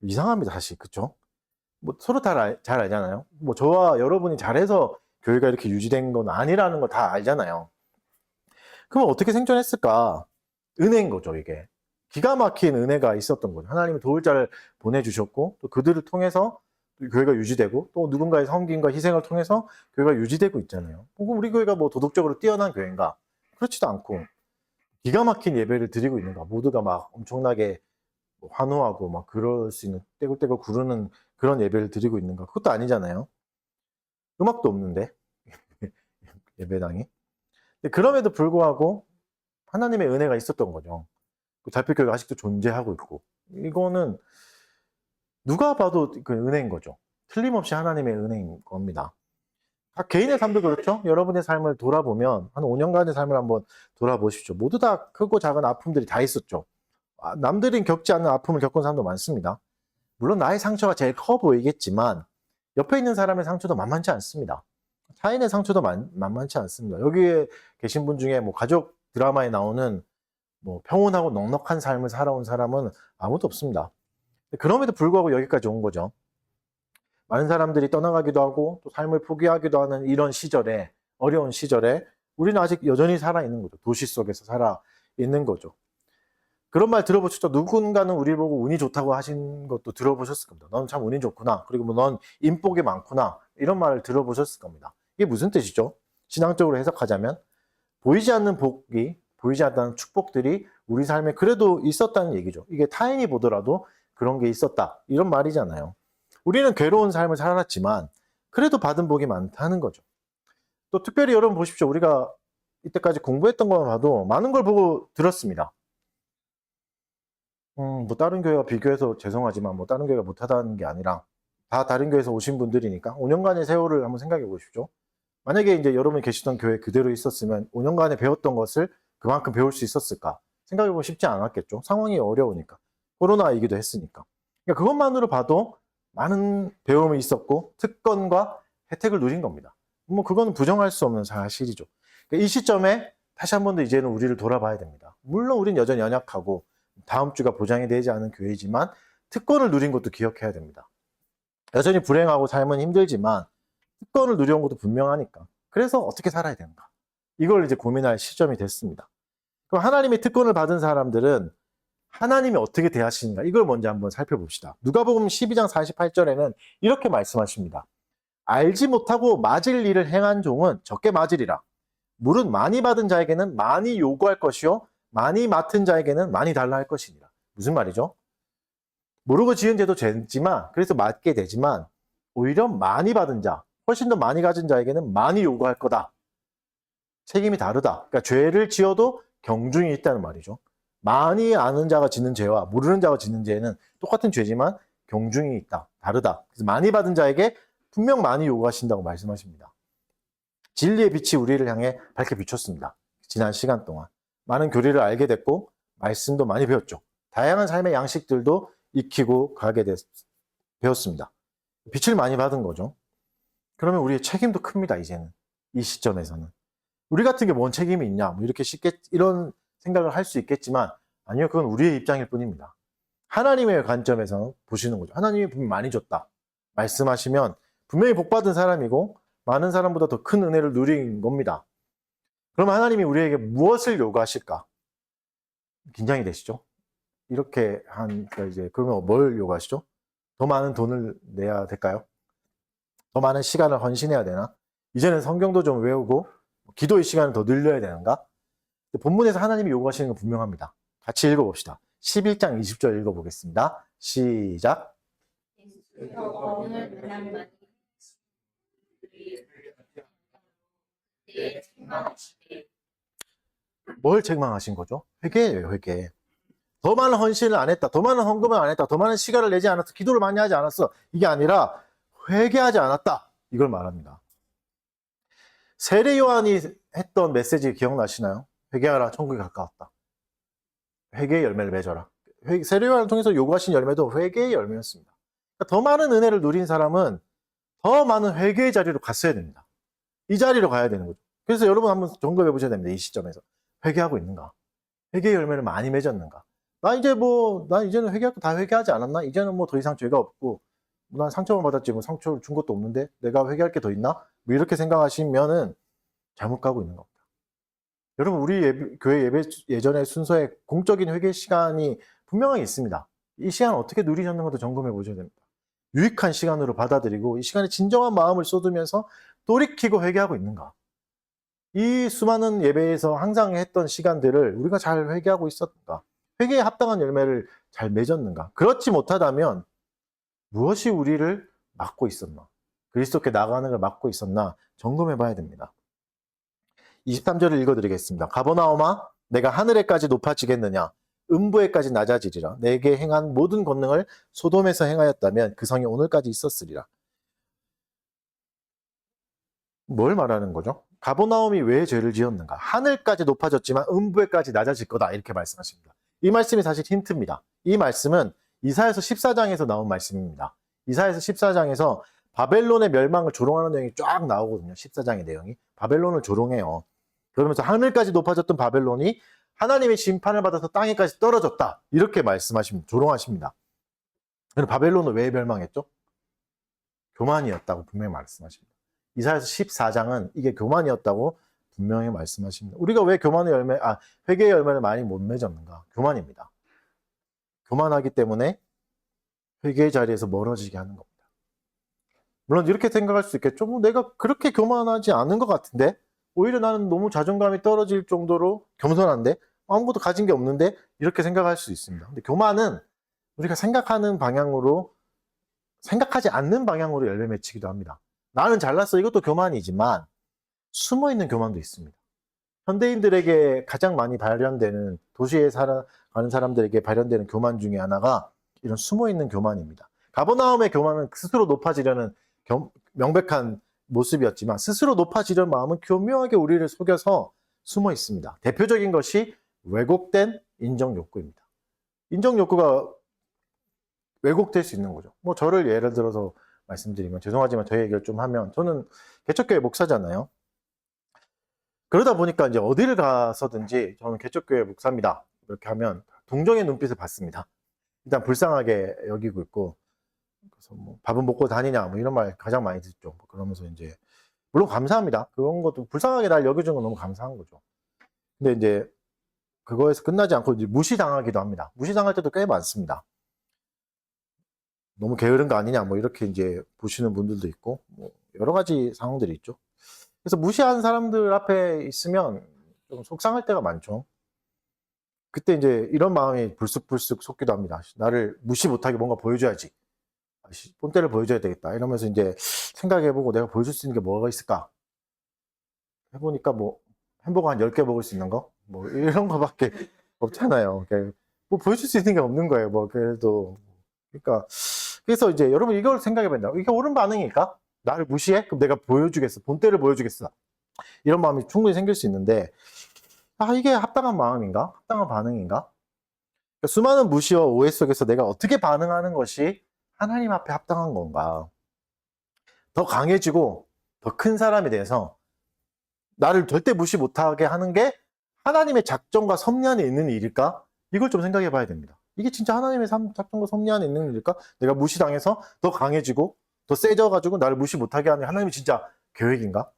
이상합니다, 사실. 그쵸? 뭐 서로 잘 알잖아요. 뭐 저와 여러분이 잘해서 교회가 이렇게 유지된 건 아니라는 거 다 알잖아요. 그럼 어떻게 생존했을까? 은혜인 거죠, 이게. 기가 막힌 은혜가 있었던 거죠. 하나님이 도울 자를 보내주셨고, 또 그들을 통해서 교회가 유지되고, 또 누군가의 섬김과 희생을 통해서 교회가 유지되고 있잖아요. 우리 교회가 뭐 도덕적으로 뛰어난 교회인가? 그렇지도 않고, 기가 막힌 예배를 드리고 있는가? 모두가 막 엄청나게 환호하고 막 그럴 수 있는 떼굴떼굴 구르는 그런 예배를 드리고 있는가? 그것도 아니잖아요. 음악도 없는데 예배당이. 그럼에도 불구하고 하나님의 은혜가 있었던 거죠. 달빛교회가 아직도 존재하고 있고 이거는 누가 봐도 그 은혜인 거죠. 틀림없이 하나님의 은혜인 겁니다. 각 개인의 삶도 그렇죠. 여러분의 삶을 돌아보면 한 5년간의 삶을 한번 돌아보십시오. 모두 다 크고 작은 아픔들이 다 있었죠. 남들은 겪지 않는 아픔을 겪은 사람도 많습니다. 물론 나의 상처가 제일 커 보이겠지만 옆에 있는 사람의 상처도 만만치 않습니다. 타인의 상처도 만만치 않습니다. 여기에 계신 분 중에 뭐 가족 드라마에 나오는 뭐 평온하고 넉넉한 삶을 살아온 사람은 아무도 없습니다. 그럼에도 불구하고 여기까지 온 거죠. 많은 사람들이 떠나가기도 하고 또 삶을 포기하기도 하는 이런 시절에 어려운 시절에 우리는 아직 여전히 살아있는 거죠. 도시 속에서 살아있는 거죠. 그런 말 들어보셨죠? 누군가는 우리 보고 운이 좋다고 하신 것도 들어보셨을 겁니다. 넌 참 운이 좋구나. 그리고 뭐 넌 인복이 많구나. 이런 말을 들어보셨을 겁니다. 이게 무슨 뜻이죠? 신앙적으로 해석하자면 보이지 않는 복이, 보이지 않는 축복들이 우리 삶에 그래도 있었다는 얘기죠. 이게 타인이 보더라도 그런 게 있었다. 이런 말이잖아요. 우리는 괴로운 삶을 살았지만 그래도 받은 복이 많다는 거죠. 또 특별히 여러분 보십시오. 우리가 이때까지 공부했던 것만 봐도 많은 걸 보고 들었습니다. 뭐 다른 교회와 비교해서 죄송하지만 뭐 다른 교회가 못하다는 게 아니라 다 다른 교회에서 오신 분들이니까 5년간의 세월을 한번 생각해 보십시오. 만약에 이제 여러분이 계시던 교회 그대로 있었으면 5년간에 배웠던 것을 그만큼 배울 수 있었을까? 생각해 보면 쉽지 않았겠죠. 상황이 어려우니까. 코로나이기도 했으니까. 그러니까 그것만으로 봐도 많은 배움이 있었고 특권과 혜택을 누린 겁니다. 뭐 그건 부정할 수 없는 사실이죠. 그러니까 이 시점에 다시 한 번 더 이제는 우리를 돌아봐야 됩니다. 물론 우린 여전히 연약하고 다음 주가 보장이 되지 않은 교회이지만 특권을 누린 것도 기억해야 됩니다. 여전히 불행하고 삶은 힘들지만 특권을 누려온 것도 분명하니까. 그래서 어떻게 살아야 되는가? 이걸 이제 고민할 시점이 됐습니다. 그럼 하나님의 특권을 받은 사람들은 하나님이 어떻게 대하시는가? 이걸 먼저 한번 살펴봅시다. 누가복음 12장 48절에는 이렇게 말씀하십니다. 알지 못하고 맞을 일을 행한 종은 적게 맞으리라. 물은 많이 받은 자에게는 많이 요구할 것이요 많이 맡은 자에게는 많이 달라 할 것이니라. 무슨 말이죠? 모르고 지은 죄도 죄지만 그래서 맞게 되지만 오히려 많이 받은 자, 훨씬 더 많이 가진 자에게는 많이 요구할 거다. 책임이 다르다. 그러니까 죄를 지어도 경중이 있다는 말이죠. 많이 아는 자가 짓는 죄와 모르는 자가 짓는 죄는 똑같은 죄지만 경중이 있다. 다르다. 그래서 많이 받은 자에게 분명 많이 요구하신다고 말씀하십니다. 진리의 빛이 우리를 향해 밝게 비췄습니다. 지난 시간 동안. 많은 교리를 알게 됐고 말씀도 많이 배웠죠. 다양한 삶의 양식들도 익히고 가게 배웠습니다. 빛을 많이 받은 거죠. 그러면 우리의 책임도 큽니다. 이제는. 이 시점에서는. 우리 같은 게 뭔 책임이 있냐. 뭐 이렇게 쉽게 이런 생각을 할 수 있겠지만 아니요. 그건 우리의 입장일 뿐입니다. 하나님의 관점에서 보시는 거죠. 하나님이 분명히 많이 줬다. 말씀하시면 분명히 복받은 사람이고 많은 사람보다 더 큰 은혜를 누린 겁니다. 그러면 하나님이 우리에게 무엇을 요구하실까? 긴장이 되시죠? 이렇게 하니까 이제 그러면 뭘 요구하시죠? 더 많은 돈을 내야 될까요? 더 많은 시간을 헌신해야 되나? 이제는 성경도 좀 외우고 기도의 시간을 더 늘려야 되는가? 본문에서 하나님이 요구하시는 건 분명합니다. 같이 읽어봅시다. 11장 20절 읽어보겠습니다. 시작. 뭘 책망하신 거죠? 회개예요, 회개. 더 많은 헌신을 안 했다. 더 많은 헌금을 안 했다. 더 많은 시간을 내지 않았어. 기도를 많이 하지 않았어. 이게 아니라 회개하지 않았다. 이걸 말합니다. 세례 요한이 했던 메시지 기억나시나요? 회개하라, 천국이 가까웠다. 회개의 열매를 맺어라. 세례 요한을 통해서 요구하신 열매도 회개의 열매였습니다. 그러니까 더 많은 은혜를 누린 사람은 더 많은 회개의 자리로 갔어야 됩니다. 이 자리로 가야 되는 거죠. 그래서 여러분 한번 점검해 보셔야 됩니다. 이 시점에서. 회개하고 있는가? 회개의 열매를 많이 맺었는가? 나 이제는 회개하고 다 회개하지 않았나? 이제는 뭐 더 이상 죄가 없고, 난 상처만 받았지, 뭐 상처를 준 것도 없는데, 내가 회개할 게 더 있나? 뭐 이렇게 생각하시면은 잘못 가고 있는 겁니다. 여러분, 우리 교회 예전의 순서에 공적인 회개 시간이 분명하게 있습니다. 이 시간 어떻게 누리셨는 것도 점검해 보셔야 됩니다. 유익한 시간으로 받아들이고, 이 시간에 진정한 마음을 쏟으면서 돌이키고 회개하고 있는가? 이 수많은 예배에서 항상 했던 시간들을 우리가 잘 회개하고 있었는가? 회개에 합당한 열매를 잘 맺었는가? 그렇지 못하다면 무엇이 우리를 막고 있었나? 그리스도께 나가는 걸 막고 있었나? 점검해 봐야 됩니다. 23절을 읽어드리겠습니다. 가버나움아, 내가 하늘에까지 높아지겠느냐? 음부에까지 낮아지리라. 내게 행한 모든 권능을 소돔에서 행하였다면 그 성이 오늘까지 있었으리라. 뭘 말하는 거죠? 가버나움이 왜 죄를 지었는가? 하늘까지 높아졌지만 음부에까지 낮아질 거다. 이렇게 말씀하십니다. 이 말씀이 사실 힌트입니다. 이 말씀은 이사야서 14장에서 나온 말씀입니다. 이사야서 14장에서 바벨론의 멸망을 조롱하는 내용이 쫙 나오거든요. 14장의 내용이. 바벨론을 조롱해요. 그러면서 하늘까지 높아졌던 바벨론이 하나님의 심판을 받아서 땅에까지 떨어졌다. 이렇게 말씀하십니다. 조롱하십니다. 그럼 바벨론은 왜 멸망했죠? 교만이었다고 분명히 말씀하십니다. 이사야서 14장은 이게 교만이었다고 분명히 말씀하십니다. 우리가 왜 회개의 열매를 많이 못 맺었는가? 교만입니다. 교만하기 때문에 회개의 자리에서 멀어지게 하는 겁니다. 물론 이렇게 생각할 수 있겠죠. 뭐 내가 그렇게 교만하지 않은 것 같은데 오히려 나는 너무 자존감이 떨어질 정도로 겸손한데 아무것도 가진 게 없는데 이렇게 생각할 수 있습니다. 근데 교만은 우리가 생각하지 않는 방향으로 열매 맺히기도 합니다. 나는 잘났어. 이것도 교만이지만 숨어있는 교만도 있습니다. 현대인들에게 가장 많이 발현되는 도시에 살아가는 사람들에게 발현되는 교만 중에 하나가 이런 숨어있는 교만입니다. 가버나움의 교만은 스스로 높아지려는 명백한 모습이었지만 스스로 높아지려는 마음은 교묘하게 우리를 속여서 숨어 있습니다. 대표적인 것이 왜곡된 인정욕구입니다. 인정욕구가 왜곡될 수 있는 거죠. 뭐 저를 예를 들어서 말씀드리면 죄송하지만 저 얘기를 좀 하면 저는 개척교회 목사잖아요. 그러다 보니까 이제 어디를 가서든지 저는 개척교회 목사입니다. 이렇게 하면 동정의 눈빛을 받습니다. 일단 불쌍하게 여기고 있고, 그래서 뭐 밥은 먹고 다니냐 뭐 이런 말 가장 많이 듣죠. 그러면서 이제 물론 감사합니다. 그런 것도 불쌍하게 날 여겨준 건 너무 감사한 거죠. 근데 이제 그거에서 끝나지 않고 이제 무시당하기도 합니다. 무시당할 때도 꽤 많습니다. 너무 게으른 거 아니냐 뭐 이렇게 이제 보시는 분들도 있고 뭐 여러 가지 상황들이 있죠. 그래서 무시한 사람들 앞에 있으면 좀 속상할 때가 많죠. 그때 이제 이런 마음이 불쑥불쑥 솟기도 합니다. 나를 무시 못하게 뭔가 보여줘야지. 본때를 보여줘야 되겠다. 이러면서 이제 생각해보고 내가 보여줄 수 있는 게 뭐가 있을까? 해보니까 뭐 햄버거 한 10개 먹을 수 있는 거? 뭐 이런 거밖에 없잖아요. 뭐 보여줄 수 있는 게 없는 거예요. 뭐 그래도. 그러니까 그래서 이제 여러분 이걸 생각해본다. 이게 옳은 반응일까? 나를 무시해? 그럼 내가 보여주겠어. 본때를 보여주겠어. 이런 마음이 충분히 생길 수 있는데 이게 합당한 마음인가? 합당한 반응인가? 그러니까 수많은 무시와 오해 속에서 내가 어떻게 반응하는 것이 하나님 앞에 합당한 건가? 더 강해지고 더 큰 사람이 돼서 나를 절대 무시 못하게 하는 게 하나님의 작정과 섭리 안에 있는 일일까? 이걸 좀 생각해 봐야 됩니다. 이게 진짜 하나님의 작정과 섭리 안에 있는 일일까? 내가 무시당해서 더 강해지고 더 세져가지고 나를 무시 못하게 하는 하나님이 진짜 계획인가?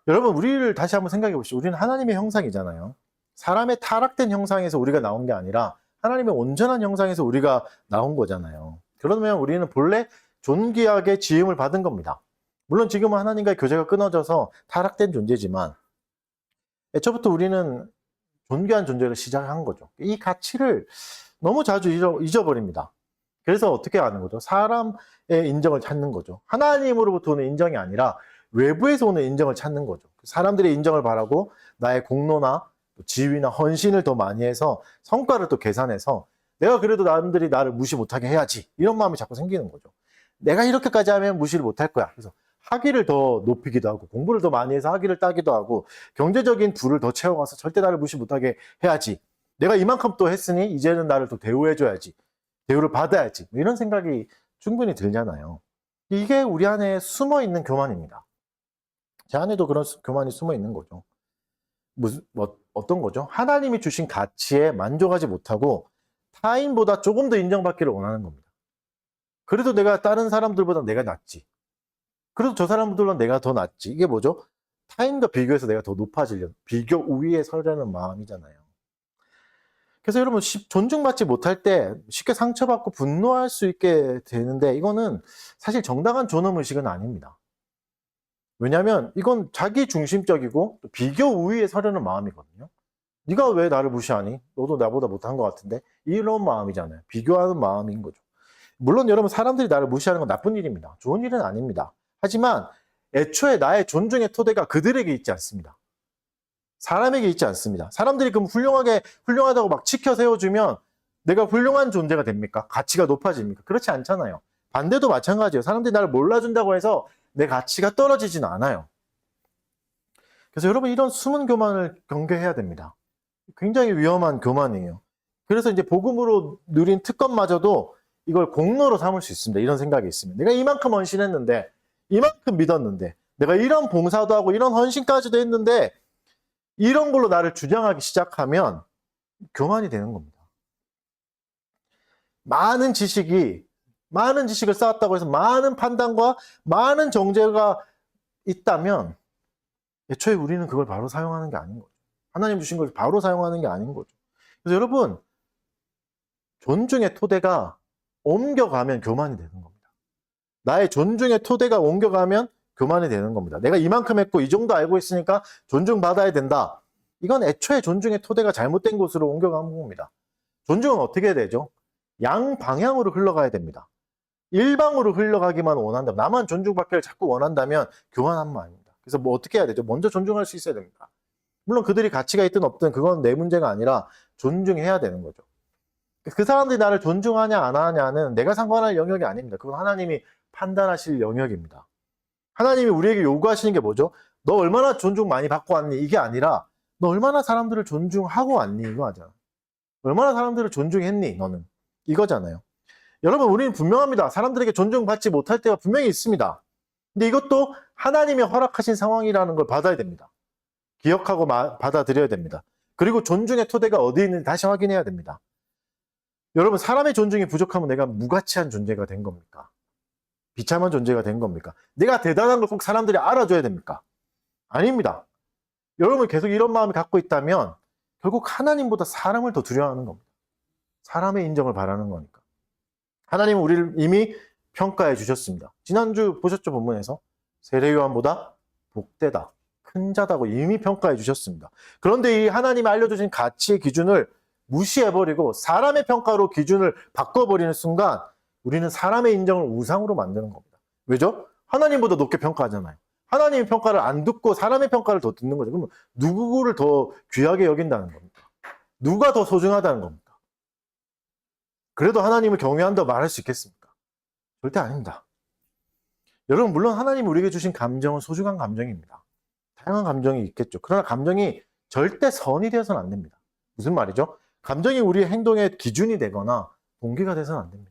여러분 우리를 다시 한번 생각해 보시죠. 우리는 하나님의 형상이잖아요. 사람의 타락된 형상에서 우리가 나온 게 아니라 하나님의 온전한 형상에서 우리가 나온 거잖아요. 그러면 우리는 본래 존귀하게 지음을 받은 겁니다. 물론 지금은 하나님과의 교제가 끊어져서 타락된 존재지만 애초부터 우리는 존귀한 존재를 시작한 거죠. 이 가치를 너무 자주 잊어버립니다. 그래서 어떻게 하는 거죠? 사람의 인정을 찾는 거죠. 하나님으로부터 오는 인정이 아니라 외부에서 오는 인정을 찾는 거죠. 사람들의 인정을 바라고 나의 공로나 지위나 헌신을 더 많이 해서 성과를 또 계산해서 내가 그래도 남들이 나를 무시 못하게 해야지 이런 마음이 자꾸 생기는 거죠. 내가 이렇게까지 하면 무시를 못할 거야. 그래서 학위를 더 높이기도 하고 공부를 더 많이 해서 학위를 따기도 하고 경제적인 부를 더 채워가서 절대 나를 무시 못하게 해야지. 내가 이만큼 또 했으니 이제는 나를 또 대우해줘야지. 대우를 받아야지. 이런 생각이 충분히 들잖아요. 이게 우리 안에 숨어있는 교만입니다. 제 안에도 그런 교만이 숨어있는 거죠. 어떤 거죠? 하나님이 주신 가치에 만족하지 못하고 타인보다 조금 더 인정받기를 원하는 겁니다. 그래도 내가 다른 사람들보다 내가 낫지. 그래도 저 사람들보다 내가 더 낫지. 이게 뭐죠? 타인과 비교해서 내가 더 높아지려는, 비교 우위에 서려는 마음이잖아요. 그래서 여러분 존중받지 못할 때 쉽게 상처받고 분노할 수 있게 되는데 이거는 사실 정당한 존엄의식은 아닙니다. 왜냐하면 이건 자기 중심적이고 비교 우위에 서려는 마음이거든요. 네가 왜 나를 무시하니? 너도 나보다 못한 것 같은데? 이런 마음이잖아요. 비교하는 마음인 거죠. 물론 여러분 사람들이 나를 무시하는 건 나쁜 일입니다. 좋은 일은 아닙니다. 하지만 애초에 나의 존중의 토대가 그들에게 있지 않습니다. 사람에게 있지 않습니다. 사람들이 그럼 훌륭하다고 막 치켜 세워주면 내가 훌륭한 존재가 됩니까? 가치가 높아집니까? 그렇지 않잖아요. 반대도 마찬가지예요. 사람들이 나를 몰라준다고 해서 내 가치가 떨어지진 않아요. 그래서 여러분 이런 숨은 교만을 경계해야 됩니다. 굉장히 위험한 교만이에요. 그래서 이제 복음으로 누린 특권마저도 이걸 공로로 삼을 수 있습니다. 이런 생각이 있으면. 내가 이만큼 헌신했는데, 이만큼 믿었는데, 내가 이런 봉사도 하고 이런 헌신까지도 했는데 이런 걸로 나를 주장하기 시작하면 교만이 되는 겁니다. 많은 지식을 쌓았다고 해서 많은 판단과 많은 정죄가 있다면 애초에 우리는 그걸 바로 사용하는 게 아닌 거죠. 하나님 주신 걸 바로 사용하는 게 아닌 거죠. 그래서 여러분 존중의 토대가 옮겨가면 교만이 되는 겁니다. 나의 존중의 토대가 옮겨가면 교만이 되는 겁니다. 내가 이만큼 했고 이 정도 알고 있으니까 존중받아야 된다. 이건 애초에 존중의 토대가 잘못된 곳으로 옮겨가는 겁니다. 존중은 어떻게 해야 되죠? 양방향으로 흘러가야 됩니다. 일방으로 흘러가기만 원한다면, 나만 존중받기를 자꾸 원한다면 교만한 마음입니다. 그래서 뭐 어떻게 해야 되죠? 먼저 존중할 수 있어야 됩니다. 물론 그들이 가치가 있든 없든 그건 내 문제가 아니라 존중해야 되는 거죠. 그 사람들이 나를 존중하냐 안 하냐는 내가 상관할 영역이 아닙니다. 그건 하나님이 판단하실 영역입니다. 하나님이 우리에게 요구하시는 게 뭐죠? 너 얼마나 존중 많이 받고 왔니? 이게 아니라 너 얼마나 사람들을 존중하고 왔니? 이거 하잖아. 얼마나 사람들을 존중했니? 너는. 이거잖아요. 여러분 우리는 분명합니다. 사람들에게 존중받지 못할 때가 분명히 있습니다. 근데 이것도 하나님이 허락하신 상황이라는 걸 받아야 됩니다. 기억하고 받아들여야 됩니다. 그리고 존중의 토대가 어디 있는지 다시 확인해야 됩니다. 여러분, 사람의 존중이 부족하면 내가 무가치한 존재가 된 겁니까? 비참한 존재가 된 겁니까? 내가 대단한 걸 꼭 사람들이 알아줘야 됩니까? 아닙니다. 여러분 계속 이런 마음을 갖고 있다면 결국 하나님보다 사람을 더 두려워하는 겁니다. 사람의 인정을 바라는 거니까. 하나님은 우리를 이미 평가해 주셨습니다. 지난주 보셨죠? 본문에서 세례요한보다 복되다, 큰 자다고 이미 평가해 주셨습니다. 그런데 이 하나님이 알려주신 가치의 기준을 무시해버리고 사람의 평가로 기준을 바꿔버리는 순간 우리는 사람의 인정을 우상으로 만드는 겁니다. 왜죠? 하나님보다 높게 평가하잖아요. 하나님의 평가를 안 듣고 사람의 평가를 더 듣는 거죠. 그러면 누구를 더 귀하게 여긴다는 겁니까? 누가 더 소중하다는 겁니까? 그래도 하나님을 경외한다고 말할 수 있겠습니까? 절대 아닙니다. 여러분, 물론 하나님이 우리에게 주신 감정은 소중한 감정입니다. 다양한 감정이 있겠죠. 그러나 감정이 절대 선이 되어서는 안 됩니다. 무슨 말이죠? 감정이 우리의 행동의 기준이 되거나 동기가 돼서는 안 됩니다.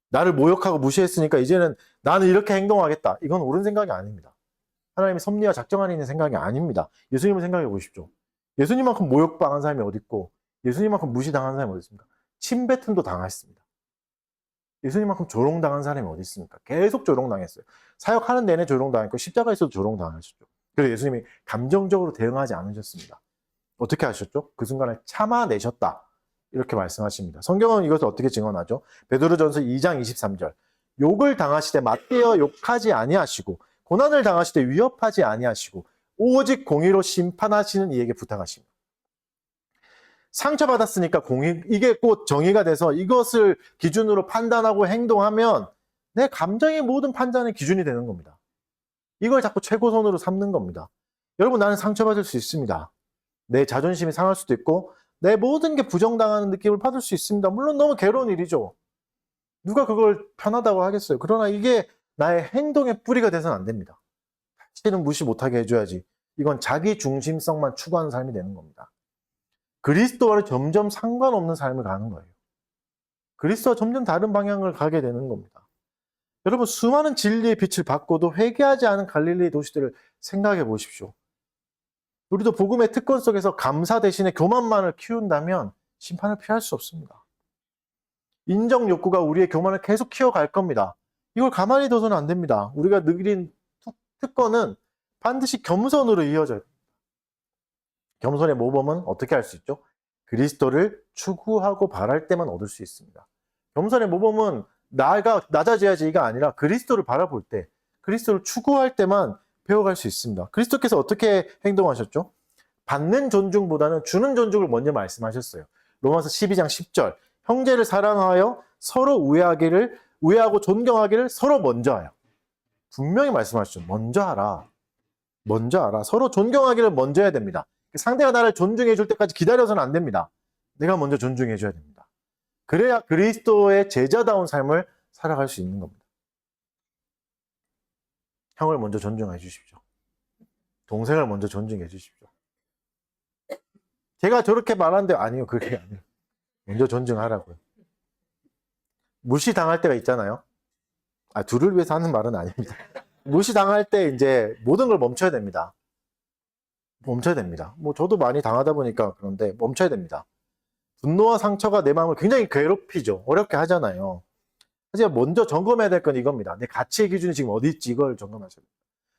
나를 모욕하고 무시했으니까 이제는 나는 이렇게 행동하겠다. 이건 옳은 생각이 아닙니다. 하나님의 섭리와 작정 안에 있는 생각이 아닙니다. 예수님을 생각해 보십시오. 예수님만큼 모욕당한 사람이 어디 있고 예수님만큼 무시당한 사람이 어디 있습니까? 침뱉음도 당했습니다. 예수님만큼 조롱당한 사람이 어디 있습니까? 계속 조롱당했어요. 사역하는 내내 조롱당했고 십자가에서도 조롱당하셨죠. 그래서 예수님이 감정적으로 대응하지 않으셨습니다. 어떻게 하셨죠? 그 순간에 참아내셨다. 이렇게 말씀하십니다. 성경은 이것을 어떻게 증언하죠? 베드로전서 2장 23절. 욕을 당하시되 맞대어 욕하지 아니하시고 고난을 당하시되 위협하지 아니하시고 오직 공의로 심판하시는 이에게 부탁하십니다. 상처받았으니까 이게 곧 정의가 돼서 이것을 기준으로 판단하고 행동하면 내 감정의 모든 판단의 기준이 되는 겁니다. 이걸 자꾸 최고선으로 삼는 겁니다. 여러분, 나는 상처받을 수 있습니다. 내 자존심이 상할 수도 있고 내 모든 게 부정당하는 느낌을 받을 수 있습니다. 물론 너무 괴로운 일이죠. 누가 그걸 편하다고 하겠어요. 그러나 이게 나의 행동의 뿌리가 돼서는 안 됩니다. 사실은 무시 못하게 해줘야지. 이건 자기 중심성만 추구하는 삶이 되는 겁니다. 그리스도와는 점점 상관없는 삶을 가는 거예요. 그리스도와 점점 다른 방향을 가게 되는 겁니다. 여러분, 수많은 진리의 빛을 받고도 회개하지 않은 갈릴리 도시들을 생각해 보십시오. 우리도 복음의 특권 속에서 감사 대신에 교만만을 키운다면 심판을 피할 수 없습니다. 인정 욕구가 우리의 교만을 계속 키워갈 겁니다. 이걸 가만히 둬서는 안 됩니다. 우리가 누린 특권은 반드시 겸손으로 이어져야 됩니다. 겸손의 모범은 어떻게 할 수 있죠? 그리스도를 추구하고 바랄 때만 얻을 수 있습니다. 겸손의 모범은 나가 낮아져야지가 아니라 그리스도를 바라볼 때, 그리스도를 추구할 때만 배워갈 수 있습니다. 그리스도께서 어떻게 행동하셨죠? 받는 존중보다는 주는 존중을 먼저 말씀하셨어요. 로마서 12장 10절. 형제를 사랑하여 서로 우애하고 존경하기를 서로 먼저 하여. 분명히 말씀하셨죠. 먼저 하라. 먼저 하라. 서로 존경하기를 먼저 해야 됩니다. 상대가 나를 존중해 줄 때까지 기다려서는 안 됩니다. 내가 먼저 존중해 줘야 됩니다. 그래야 그리스도의 제자다운 삶을 살아갈 수 있는 겁니다. 형을 먼저 존중해 주십시오. 동생을 먼저 존중해 주십시오. 제가 저렇게 말하는데 아니요. 그게 아니에요. 먼저 존중하라고요. 무시당할 때가 있잖아요. 둘을 위해서 하는 말은 아닙니다. 무시당할 때 이제 모든 걸 멈춰야 됩니다. 멈춰야 됩니다. 저도 많이 당하다 보니까 그런데 멈춰야 됩니다. 분노와 상처가 내 마음을 굉장히 괴롭히죠. 어렵게 하잖아요. 하지만 먼저 점검해야 될 건 이겁니다. 내 가치의 기준이 지금 어디 있지? 이걸 점검하셔야 됩니다.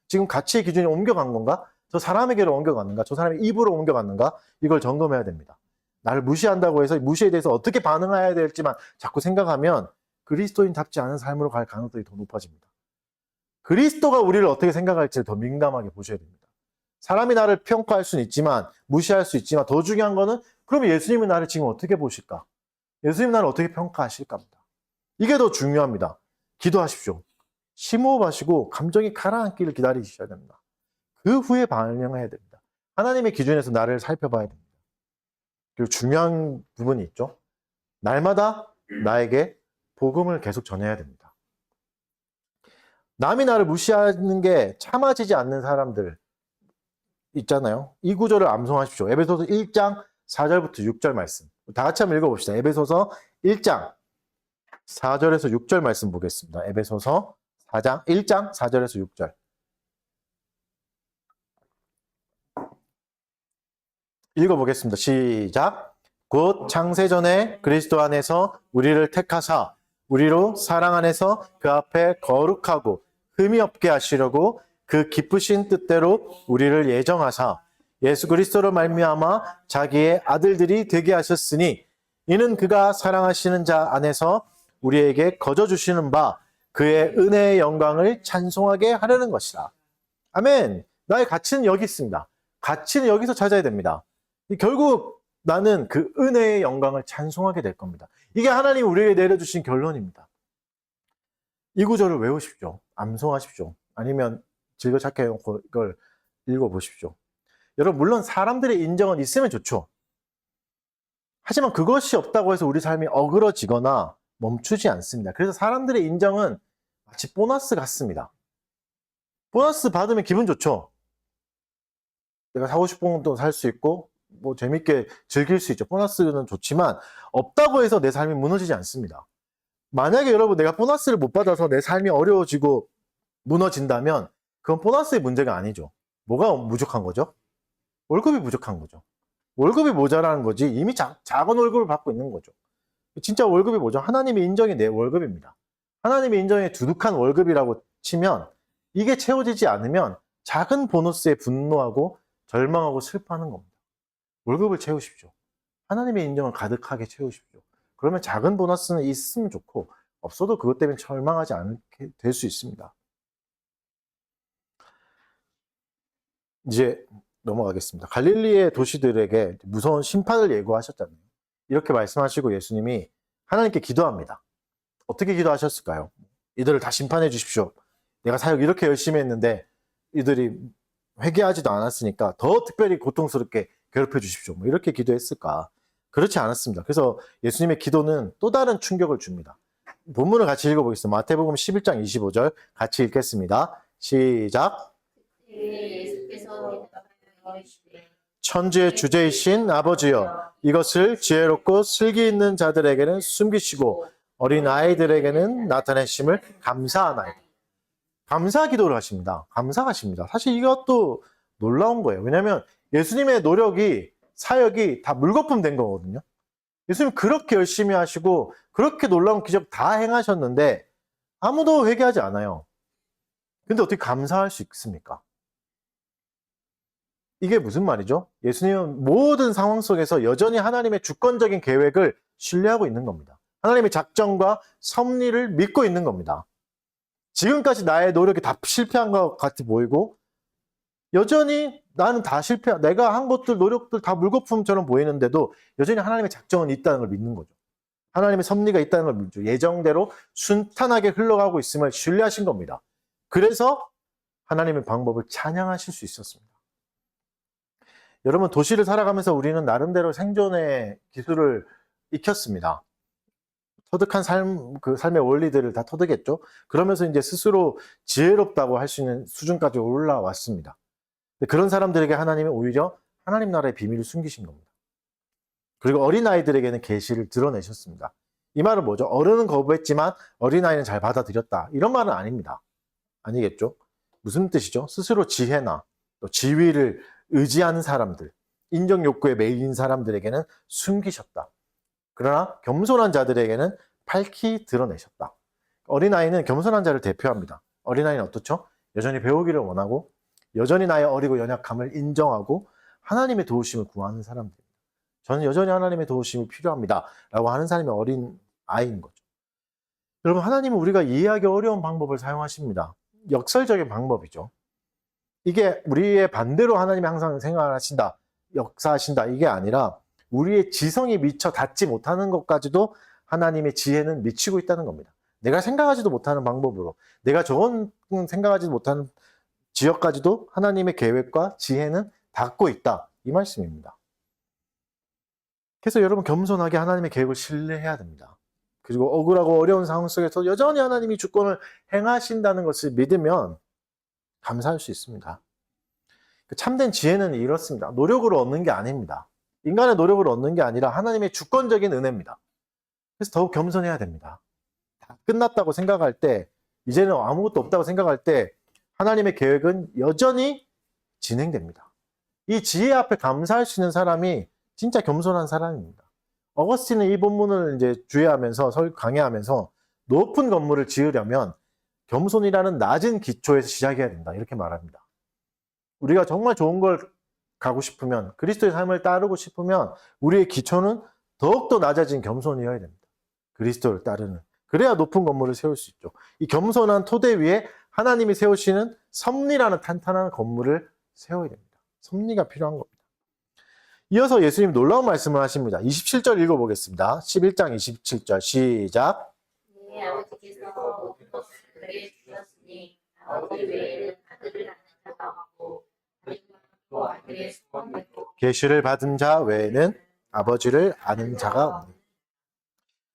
지금 가치의 기준이 옮겨간 건가? 저 사람에게로 옮겨갔는가? 저 사람의 입으로 옮겨갔는가? 이걸 점검해야 됩니다. 나를 무시한다고 해서 무시에 대해서 어떻게 반응해야 될지만 자꾸 생각하면 그리스도인답지 않은 삶으로 갈 가능성이 더 높아집니다. 그리스도가 우리를 어떻게 생각할지를 더 민감하게 보셔야 됩니다. 사람이 나를 평가할 수는 있지만 무시할 수 있지만 더 중요한 거는 그럼 예수님은 나를 지금 어떻게 보실까? 예수님 나를 어떻게 평가하실까입니다. 이게 더 중요합니다. 기도하십시오. 심호흡하시고 감정이 가라앉기를 기다리셔야 됩니다. 그 후에 반영해야 됩니다. 하나님의 기준에서 나를 살펴봐야 됩니다. 그리고 중요한 부분이 있죠. 날마다 나에게 복음을 계속 전해야 됩니다. 남이 나를 무시하는 게 참아지지 않는 사람들 있잖아요. 이 구절을 암송하십시오. 에베소서 1장 4절부터 6절 말씀. 다 같이 한번 읽어봅시다. 에베소서 1장 4절에서 6절 말씀 보겠습니다. 에베소서 1장 4절에서 6절. 읽어보겠습니다. 시작. 곧 창세전에 그리스도 안에서 우리를 택하사 우리로 사랑 안에서 그 앞에 거룩하고 흠이 없게 하시려고 그 기쁘신 뜻대로 우리를 예정하사 예수 그리스도로 말미암아 자기의 아들들이 되게 하셨으니 이는 그가 사랑하시는 자 안에서 우리에게 거저 주시는 바 그의 은혜의 영광을 찬송하게 하려는 것이라. 아멘. 나의 가치는 여기 있습니다. 가치는 여기서 찾아야 됩니다. 결국 나는 그 은혜의 영광을 찬송하게 될 겁니다. 이게 하나님이 우리에게 내려주신 결론입니다. 이 구절을 외우십시오. 암송하십시오. 아니면 즐거찾기 해놓고 이걸 읽어보십시오. 여러분, 물론 사람들의 인정은 있으면 좋죠. 하지만 그것이 없다고 해서 우리 삶이 어그러지거나 멈추지 않습니다. 그래서 사람들의 인정은 마치 보너스 같습니다. 보너스 받으면 기분 좋죠. 내가 사고 싶은 것도 살 수 있고 뭐 재밌게 즐길 수 있죠. 보너스는 좋지만 없다고 해서 내 삶이 무너지지 않습니다. 만약에 여러분 내가 보너스를 못 받아서 내 삶이 어려워지고 무너진다면 그건 보너스의 문제가 아니죠. 뭐가 부족한 거죠? 월급이 부족한 거죠. 월급이 모자라는 거지 이미 작은 월급을 받고 있는 거죠. 진짜 월급이 뭐죠? 하나님의 인정이 내 월급입니다. 하나님의 인정이 두둑한 월급이라고 치면 이게 채워지지 않으면 작은 보너스에 분노하고 절망하고 슬퍼하는 겁니다. 월급을 채우십시오. 하나님의 인정을 가득하게 채우십시오. 그러면 작은 보너스는 있으면 좋고 없어도 그것 때문에 절망하지 않게 될 수 있습니다. 이제 넘어가겠습니다. 갈릴리의 도시들에게 무서운 심판을 예고하셨잖아요. 이렇게 말씀하시고 예수님이 하나님께 기도합니다. 어떻게 기도하셨을까요? 이들을 다 심판해 주십시오. 내가 사역 이렇게 열심히 했는데 이들이 회개하지도 않았으니까 더 특별히 고통스럽게 괴롭혀 주십시오. 뭐 이렇게 기도했을까? 그렇지 않았습니다. 그래서 예수님의 기도는 또 다른 충격을 줍니다. 본문을 같이 읽어보겠습니다. 마태복음 11장 25절 같이 읽겠습니다. 시작. 천지의 주제이신 아버지여, 이것을 지혜롭고 슬기 있는 자들에게는 숨기시고 어린 아이들에게는 나타내심을 감사하나이다. 감사 기도를 하십니다. 감사하십니다. 사실 이것도 놀라운 거예요. 왜냐하면 예수님의 노력이 사역이 다 물거품 된 거거든요. 예수님 그렇게 열심히 하시고 그렇게 놀라운 기적 다 행하셨는데 아무도 회개하지 않아요. 근데 어떻게 감사할 수 있습니까? 이게 무슨 말이죠? 예수님은 모든 상황 속에서 여전히 하나님의 주권적인 계획을 신뢰하고 있는 겁니다. 하나님의 작정과 섭리를 믿고 있는 겁니다. 지금까지 나의 노력이 다 실패한 것 같이 보이고 여전히 나는 다 실패, 내가 한 것들, 노력들 다 물거품처럼 보이는데도 여전히 하나님의 작정은 있다는 걸 믿는 거죠. 하나님의 섭리가 있다는 걸 믿죠. 예정대로 순탄하게 흘러가고 있음을 신뢰하신 겁니다. 그래서 하나님의 방법을 찬양하실 수 있었습니다. 여러분, 도시를 살아가면서 우리는 나름대로 생존의 기술을 익혔습니다. 터득한 그 삶의 원리들을 다 터득했죠. 그러면서 이제 스스로 지혜롭다고 할 수 있는 수준까지 올라왔습니다. 그런 사람들에게 하나님은 오히려 하나님 나라의 비밀을 숨기신 겁니다. 그리고 어린아이들에게는 계시를 드러내셨습니다. 이 말은 뭐죠? 어른은 거부했지만 어린아이는 잘 받아들였다. 이런 말은 아닙니다. 아니겠죠? 무슨 뜻이죠? 스스로 지혜나 또 지위를 의지하는 사람들, 인정 욕구에 매인 사람들에게는 숨기셨다. 그러나 겸손한 자들에게는 밝히 드러내셨다. 어린아이는 겸손한 자를 대표합니다. 어린아이는 어떻죠? 여전히 배우기를 원하고 여전히 나의 어리고 연약함을 인정하고 하나님의 도우심을 구하는 사람들입니다. 저는 여전히 하나님의 도우심이 필요합니다. 라고 하는 사람이 어린 아이인 거죠. 여러분, 하나님은 우리가 이해하기 어려운 방법을 사용하십니다. 역설적인 방법이죠. 이게 우리의 반대로 하나님이 항상 생활하신다, 역사하신다, 이게 아니라 우리의 지성이 미처 닿지 못하는 것까지도 하나님의 지혜는 미치고 있다는 겁니다. 내가 생각하지도 못하는 방법으로, 내가 저건 생각하지도 못하는 지역까지도 하나님의 계획과 지혜는 닿고 있다. 이 말씀입니다. 그래서 여러분, 겸손하게 하나님의 계획을 신뢰해야 됩니다. 그리고 억울하고 어려운 상황 속에서 여전히 하나님이 주권을 행하신다는 것을 믿으면 감사할 수 있습니다. 참된 지혜는 이렇습니다. 노력으로 얻는 게 아닙니다. 인간의 노력으로 얻는 게 아니라 하나님의 주권적인 은혜입니다. 그래서 더욱 겸손해야 됩니다. 다 끝났다고 생각할 때, 이제는 아무것도 없다고 생각할 때 하나님의 계획은 여전히 진행됩니다. 이 지혜 앞에 감사할 수 있는 사람이 진짜 겸손한 사람입니다. 어거스틴은 이 본문을 이제 주의하면서 강해하면서 높은 건물을 지으려면 겸손이라는 낮은 기초에서 시작해야 된다. 이렇게 말합니다. 우리가 정말 좋은 걸 가고 싶으면, 그리스도의 삶을 따르고 싶으면 우리의 기초는 더욱더 낮아진 겸손이어야 됩니다. 그리스도를 따르는. 그래야 높은 건물을 세울 수 있죠. 이 겸손한 토대 위에 하나님이 세우시는 섭리라는 탄탄한 건물을 세워야 됩니다. 섭리가 필요한 겁니다. 이어서 예수님 놀라운 말씀을 하십니다. 27절 읽어보겠습니다. 11장 27절 시작. 네, 아버지께서 모든 것을 그에게 주셨으니 아버지 외에는 아들을 아는 자가 없고 또 아들의 소원대로 계시를 받은 자 외에는 아버지를 아는 자가 없니.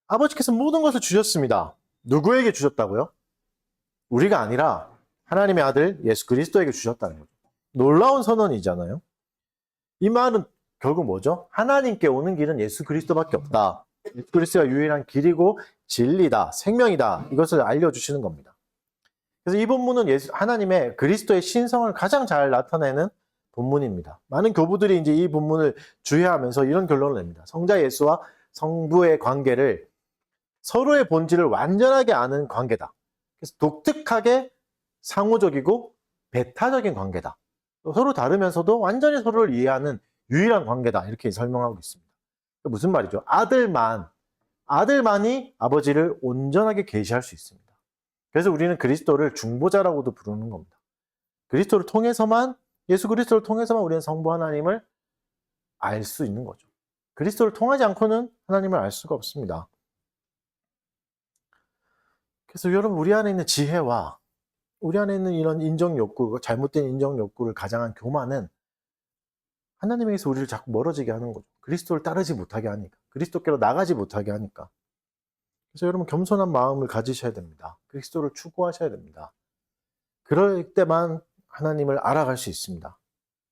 아버지께서 모든 것을 주셨습니다. 누구에게 주셨다고요? 우리가 아니라 하나님의 아들 예수 그리스도에게 주셨다는 거죠. 놀라운 선언이잖아요. 이 말은 결국 뭐죠? 하나님께 오는 길은 예수 그리스도밖에 없다. 예수 그리스도가 유일한 길이고 진리다, 생명이다. 이것을 알려주시는 겁니다. 그래서 이 본문은 하나님의 그리스도의 신성을 가장 잘 나타내는 본문입니다. 많은 교부들이 이제 이 본문을 주의하면서 이런 결론을 냅니다. 성자 예수와 성부의 관계를 서로의 본질을 완전하게 아는 관계다. 그래서 독특하게 상호적이고 배타적인 관계다. 서로 다르면서도 완전히 서로를 이해하는 유일한 관계다. 이렇게 설명하고 있습니다. 무슨 말이죠? 아들만이 아버지를 온전하게 계시할 수 있습니다. 그래서 우리는 그리스도를 중보자라고도 부르는 겁니다. 예수 그리스도를 통해서만 우리는 성부 하나님을 알 수 있는 거죠. 그리스도를 통하지 않고는 하나님을 알 수가 없습니다. 그래서 여러분, 우리 안에 있는 지혜와 우리 안에 있는 이런 인정 욕구, 잘못된 인정 욕구를 가장한 교만은 하나님에게서 우리를 자꾸 멀어지게 하는 거죠. 그리스도를 따르지 못하게 하니까. 그리스도께로 나가지 못하게 하니까. 그래서 여러분, 겸손한 마음을 가지셔야 됩니다. 그리스도를 추구하셔야 됩니다. 그럴 때만 하나님을 알아갈 수 있습니다.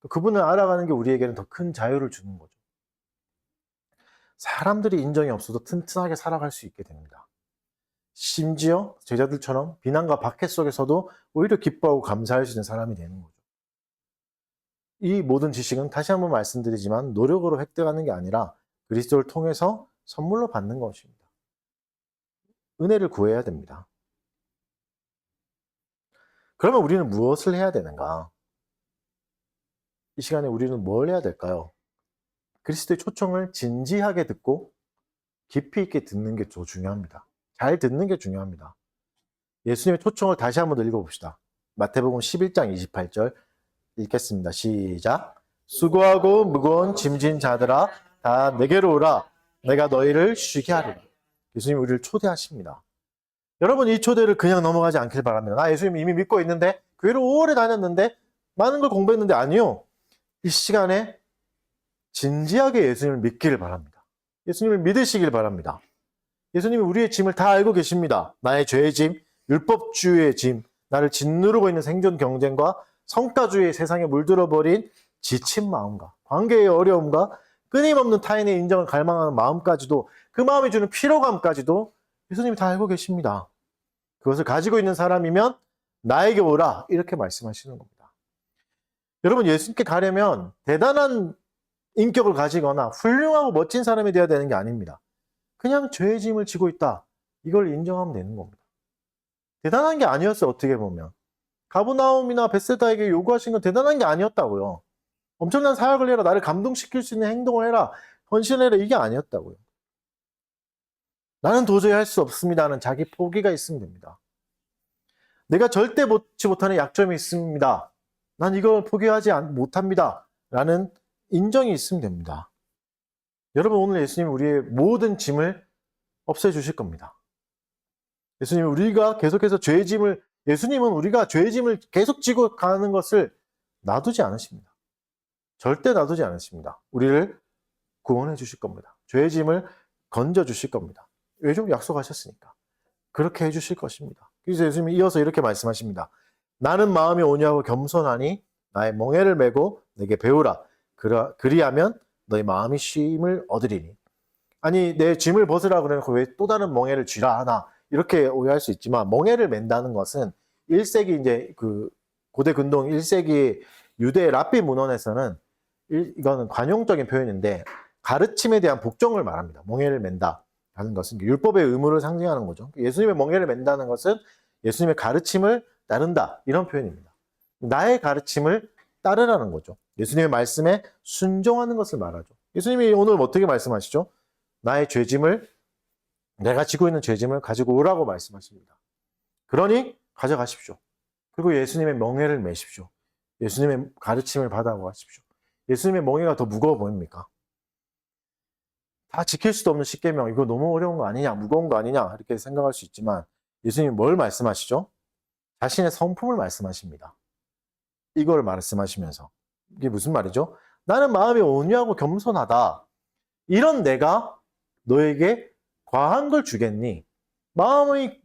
그분을 알아가는 게 우리에게는 더 큰 자유를 주는 거죠. 사람들이 인정이 없어도 튼튼하게 살아갈 수 있게 됩니다. 심지어 제자들처럼 비난과 박해 속에서도 오히려 기뻐하고 감사할 수 있는 사람이 되는 거죠. 이 모든 지식은 다시 한번 말씀드리지만 노력으로 획득하는 게 아니라 그리스도를 통해서 선물로 받는 것입니다. 은혜를 구해야 됩니다. 그러면 우리는 무엇을 해야 되는가? 이 시간에 우리는 뭘 해야 될까요? 그리스도의 초청을 진지하게 듣고 깊이 있게 듣는 게 더 중요합니다. 잘 듣는 게 중요합니다. 예수님의 초청을 다시 한번 읽어봅시다. 마태복음 11장 28절 읽겠습니다. 시작. 수고하고 무거운 짐진 자들아 다 내게로 오라. 내가 너희를 쉬게 하리라. 예수님이 우리를 초대하십니다. 여러분, 이 초대를 그냥 넘어가지 않길 바랍니다. 나 예수님 이미 믿고 있는데, 교회를 오래 다녔는데, 많은 걸 공부했는데, 아니요. 이 시간에 진지하게 예수님을 믿기를 바랍니다. 예수님을 믿으시길 바랍니다. 예수님이 우리의 짐을 다 알고 계십니다. 나의 죄의 짐, 율법주의의 짐, 나를 짓누르고 있는 생존 경쟁과 성과주의의 세상에 물들어버린 지친 마음과 관계의 어려움과 끊임없는 타인의 인정을 갈망하는 마음까지도, 그 마음이 주는 피로감까지도 예수님이 다 알고 계십니다. 그것을 가지고 있는 사람이면 나에게 오라, 이렇게 말씀하시는 겁니다. 여러분, 예수님께 가려면 대단한 인격을 가지거나 훌륭하고 멋진 사람이 되어야 되는 게 아닙니다. 그냥 죄의 짐을 지고 있다, 이걸 인정하면 되는 겁니다. 대단한 게 아니었어요. 어떻게 보면 가버나움이나 벳세다에게 요구하신 건 대단한 게 아니었다고요. 엄청난 사역을 해라, 나를 감동시킬 수 있는 행동을 해라, 헌신해라, 이게 아니었다고요. 나는 도저히 할 수 없습니다는 자기 포기가 있으면 됩니다. 내가 절대 못지 못하는 약점이 있습니다. 난 이걸 포기하지 못합니다 라는 인정이 있으면 됩니다. 여러분, 오늘 예수님이 우리의 모든 짐을 없애주실 겁니다. 예수님은 우리가 계속해서 죄의 짐을, 예수님은 우리가 죄의 짐을 계속 지고 가는 것을 놔두지 않으십니다. 절대 놔두지 않으십니다. 우리를 구원해 주실 겁니다. 죄의 짐을 건져 주실 겁니다. 왜죠? 약속하셨으니까. 그렇게 해주실 것입니다. 그래서 예수님이 이어서 이렇게 말씀하십니다. 나는 마음이 온유하고 겸손하니 나의 멍에를 메고 내게 배우라. 그리하면 너희 마음이 쉼을 얻으리니. 아니, 내 짐을 벗으라 그래놓고 왜 또 다른 멍에를 쥐라 하나, 이렇게 오해할 수 있지만, 멍에를 맨다는 것은 1세기 이제 그 고대 근동 1세기 유대 랍비 문헌에서는 이거는 관용적인 표현인데 가르침에 대한 복종을 말합니다. 멍에를 맨다 하는 것은 율법의 의무를 상징하는 거죠. 예수님의 멍에를 맨다는 것은 예수님의 가르침을 따른다 이런 표현입니다. 나의 가르침을 따르라는 거죠. 예수님의 말씀에 순종하는 것을 말하죠. 예수님이 오늘 어떻게 말씀하시죠? 나의 죄짐을 내가 지고 있는 죄짐을 가지고 오라고 말씀하십니다. 그러니 가져가십시오. 그리고 예수님의 멍에를 매십시오. 예수님의 가르침을 받아가십시오. 예수님의 멍에가 더 무거워 보입니까? 다 지킬 수도 없는 십계명, 이거 너무 어려운 거 아니냐, 무거운 거 아니냐 이렇게 생각할 수 있지만 예수님이 뭘 말씀하시죠? 자신의 성품을 말씀하십니다. 이걸 말씀하시면서 이게 무슨 말이죠? 나는 마음이 온유하고 겸손하다. 이런 내가 너에게 과한 걸 주겠니?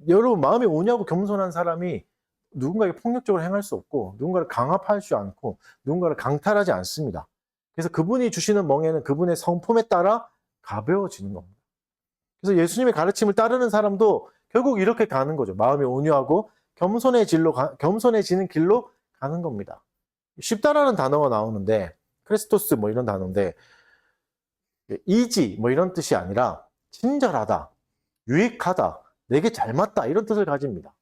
여러분 마음이 온유하고 겸손한 사람이 누군가에게 폭력적으로 행할 수 없고 누군가를 강압하지 않고 누군가를 강탈하지 않습니다. 그래서 그분이 주시는 멍에는 그분의 성품에 따라 가벼워지는 겁니다. 그래서 예수님의 가르침을 따르는 사람도 결국 이렇게 가는 거죠. 마음이 온유하고 겸손해지는 길로 가는 겁니다. 쉽다라는 단어가 나오는데 크리스토스 뭐 이런 단어인데 이지 뭐 이런 뜻이 아니라 친절하다, 유익하다, 내게 잘 맞다 이런 뜻을 가집니다.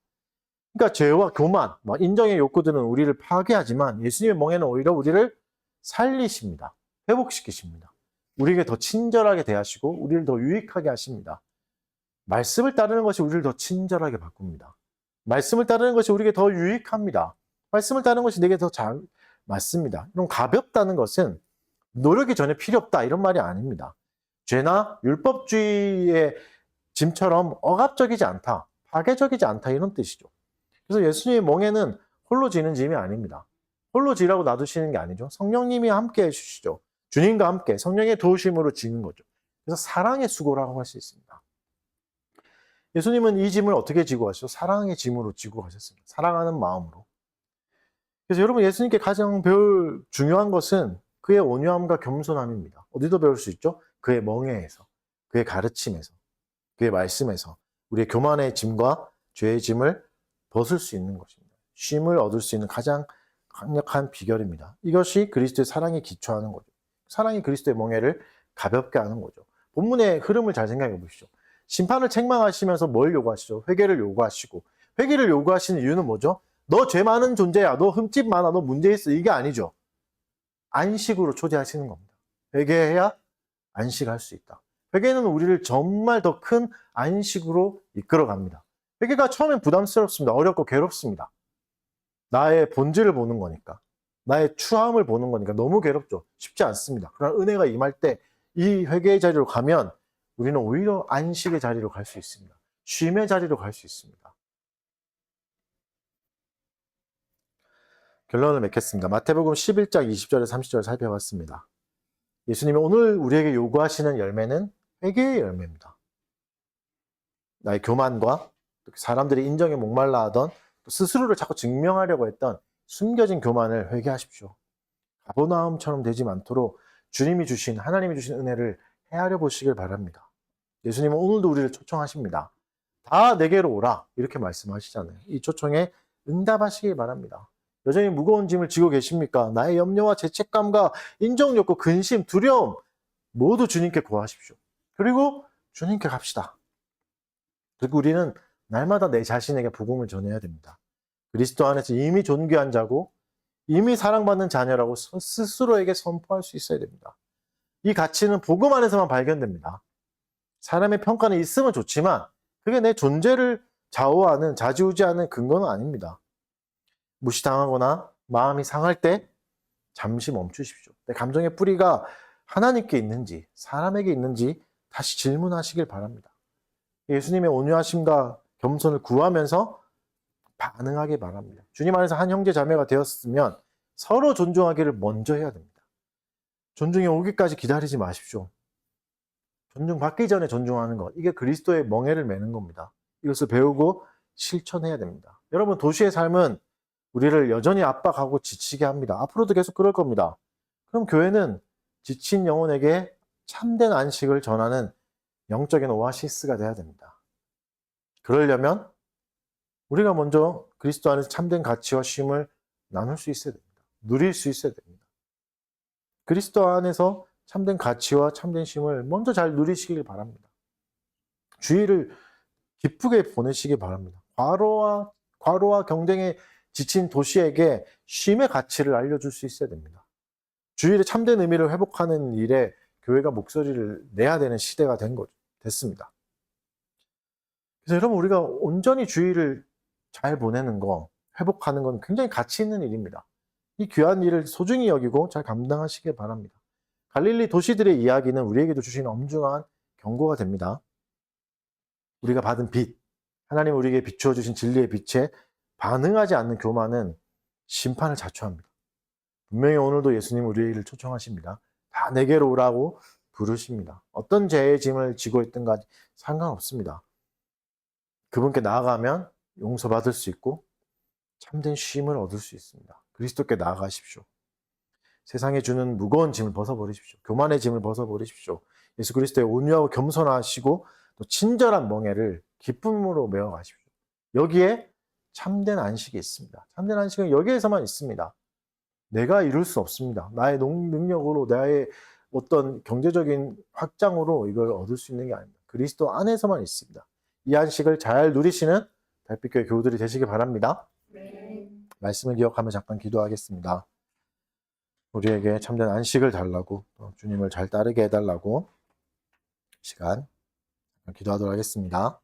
그러니까 죄와 교만, 인정의 욕구들은 우리를 파괴하지만 예수님의 멍에는 오히려 우리를 살리십니다. 회복시키십니다. 우리에게 더 친절하게 대하시고 우리를 더 유익하게 하십니다. 말씀을 따르는 것이 우리를 더 친절하게 바꿉니다. 말씀을 따르는 것이 우리에게 더 유익합니다. 말씀을 따르는 것이 내게 더 잘 맞습니다. 그럼 가볍다는 것은 노력이 전혀 필요 없다 이런 말이 아닙니다. 죄나 율법주의의 짐처럼 억압적이지 않다, 파괴적이지 않다 이런 뜻이죠. 그래서 예수님의 멍에는 홀로 지는 짐이 아닙니다. 홀로 지라고 놔두시는 게 아니죠. 성령님이 함께 해주시죠. 주님과 함께 성령의 도우심으로 지는 거죠. 그래서 사랑의 수고라고 할 수 있습니다. 예수님은 이 짐을 어떻게 지고 가시죠? 사랑의 짐으로 지고 가셨습니다. 사랑하는 마음으로. 그래서 여러분 예수님께 가장 배울 중요한 것은 그의 온유함과 겸손함입니다. 어디도 배울 수 있죠? 그의 멍에에서, 그의 가르침에서, 그의 말씀에서 우리의 교만의 짐과 죄의 짐을 벗을 수 있는 것입니다. 쉼을 얻을 수 있는 가장 강력한 비결입니다. 이것이 그리스도의 사랑에 기초하는 거죠. 사랑이 그리스도의 멍에를 가볍게 하는 거죠. 본문의 흐름을 잘 생각해 보시죠. 심판을 책망하시면서 뭘 요구하시죠? 회개를 요구하시고 회개를 요구하시는 이유는 뭐죠? 너 죄 많은 존재야. 너 흠집 많아. 너 문제 있어. 이게 아니죠. 안식으로 초대하시는 겁니다. 회개해야 안식할 수 있다. 회개는 우리를 정말 더 큰 안식으로 이끌어 갑니다. 회개가 처음엔 부담스럽습니다. 어렵고 괴롭습니다. 나의 본질을 보는 거니까. 나의 추함을 보는 거니까 너무 괴롭죠. 쉽지 않습니다. 그러나 은혜가 임할 때 이 회개의 자리로 가면 우리는 오히려 안식의 자리로 갈 수 있습니다. 쉼의 자리로 갈 수 있습니다. 결론을 맺겠습니다. 마태복음 11장 20절에 30절을 살펴봤습니다. 예수님이 오늘 우리에게 요구하시는 열매는 회개의 열매입니다. 나의 교만과 사람들이 인정에 목말라 하던 스스로를 자꾸 증명하려고 했던 숨겨진 교만을 회개하십시오. 가버나움처럼 되지 않도록 하나님이 주신 은혜를 헤아려 보시길 바랍니다. 예수님은 오늘도 우리를 초청하십니다. 다 내게로 오라 이렇게 말씀하시잖아요. 이 초청에 응답하시길 바랍니다. 여전히 무거운 짐을 지고 계십니까? 나의 염려와 죄책감과 인정욕구, 근심, 두려움 모두 주님께 고하십시오. 그리고 주님께 갑시다. 그리고 우리는 날마다 내 자신에게 복음을 전해야 됩니다. 그리스도 안에서 이미 존귀한 자고 이미 사랑받는 자녀라고 스스로에게 선포할 수 있어야 됩니다. 이 가치는 복음 안에서만 발견됩니다. 사람의 평가는 있으면 좋지만 그게 내 존재를 좌지우지하는 근거는 아닙니다. 무시당하거나 마음이 상할 때 잠시 멈추십시오. 내 감정의 뿌리가 하나님께 있는지 사람에게 있는지 다시 질문하시길 바랍니다. 예수님의 온유하심과 겸손을 구하면서 반응하기 바랍니다. 주님 안에서 한 형제 자매가 되었으면 서로 존중하기를 먼저 해야 됩니다. 존중이 오기까지 기다리지 마십시오. 존중받기 전에 존중하는 것, 이게 그리스도의 멍에를 매는 겁니다. 이것을 배우고 실천해야 됩니다. 여러분, 도시의 삶은 우리를 여전히 압박하고 지치게 합니다. 앞으로도 계속 그럴 겁니다. 그럼 교회는 지친 영혼에게 참된 안식을 전하는 영적인 오아시스가 돼야 됩니다. 그러려면 우리가 먼저 그리스도 안에서 참된 가치와 쉼을 나눌 수 있어야 됩니다. 누릴 수 있어야 됩니다. 그리스도 안에서 참된 가치와 참된 쉼을 먼저 잘 누리시길 바랍니다. 주일을 기쁘게 보내시기 바랍니다. 과로와 경쟁에 지친 도시에게 쉼의 가치를 알려줄 수 있어야 됩니다. 주일의 참된 의미를 회복하는 일에 교회가 목소리를 내야 되는 시대가 됐습니다. 그래서 여러분, 우리가 온전히 주일을 잘 보내는 거, 회복하는 건 굉장히 가치 있는 일입니다. 이 귀한 일을 소중히 여기고 잘 감당하시길 바랍니다. 갈릴리 도시들의 이야기는 우리에게도 주신 엄중한 경고가 됩니다. 우리가 받은 빛, 하나님 우리에게 비추어 주신 진리의 빛에 반응하지 않는 교만은 심판을 자초합니다. 분명히 오늘도 예수님 우리를 초청하십니다. 다 내게로 오라고 부르십니다. 어떤 죄의 짐을 지고 있든가 상관없습니다. 그분께 나아가면 용서받을 수 있고 참된 쉼을 얻을 수 있습니다. 그리스도께 나아가십시오. 세상에 주는 무거운 짐을 벗어버리십시오. 교만의 짐을 벗어버리십시오. 예수 그리스도의 온유하고 겸손하시고 또 친절한 멍에를 기쁨으로 메어가십시오. 여기에 참된 안식이 있습니다. 참된 안식은 여기에서만 있습니다. 내가 이룰 수 없습니다. 나의 능력으로, 나의 어떤 경제적인 확장으로 이걸 얻을 수 있는 게 아닙니다. 그리스도 안에서만 있습니다. 이 안식을 잘 누리시는 달빛교회 교우들이 되시기 바랍니다. 네. 말씀을 기억하며 잠깐 기도하겠습니다. 우리에게 참된 안식을 달라고, 또 주님을 잘 따르게 해달라고 시간 기도하도록 하겠습니다.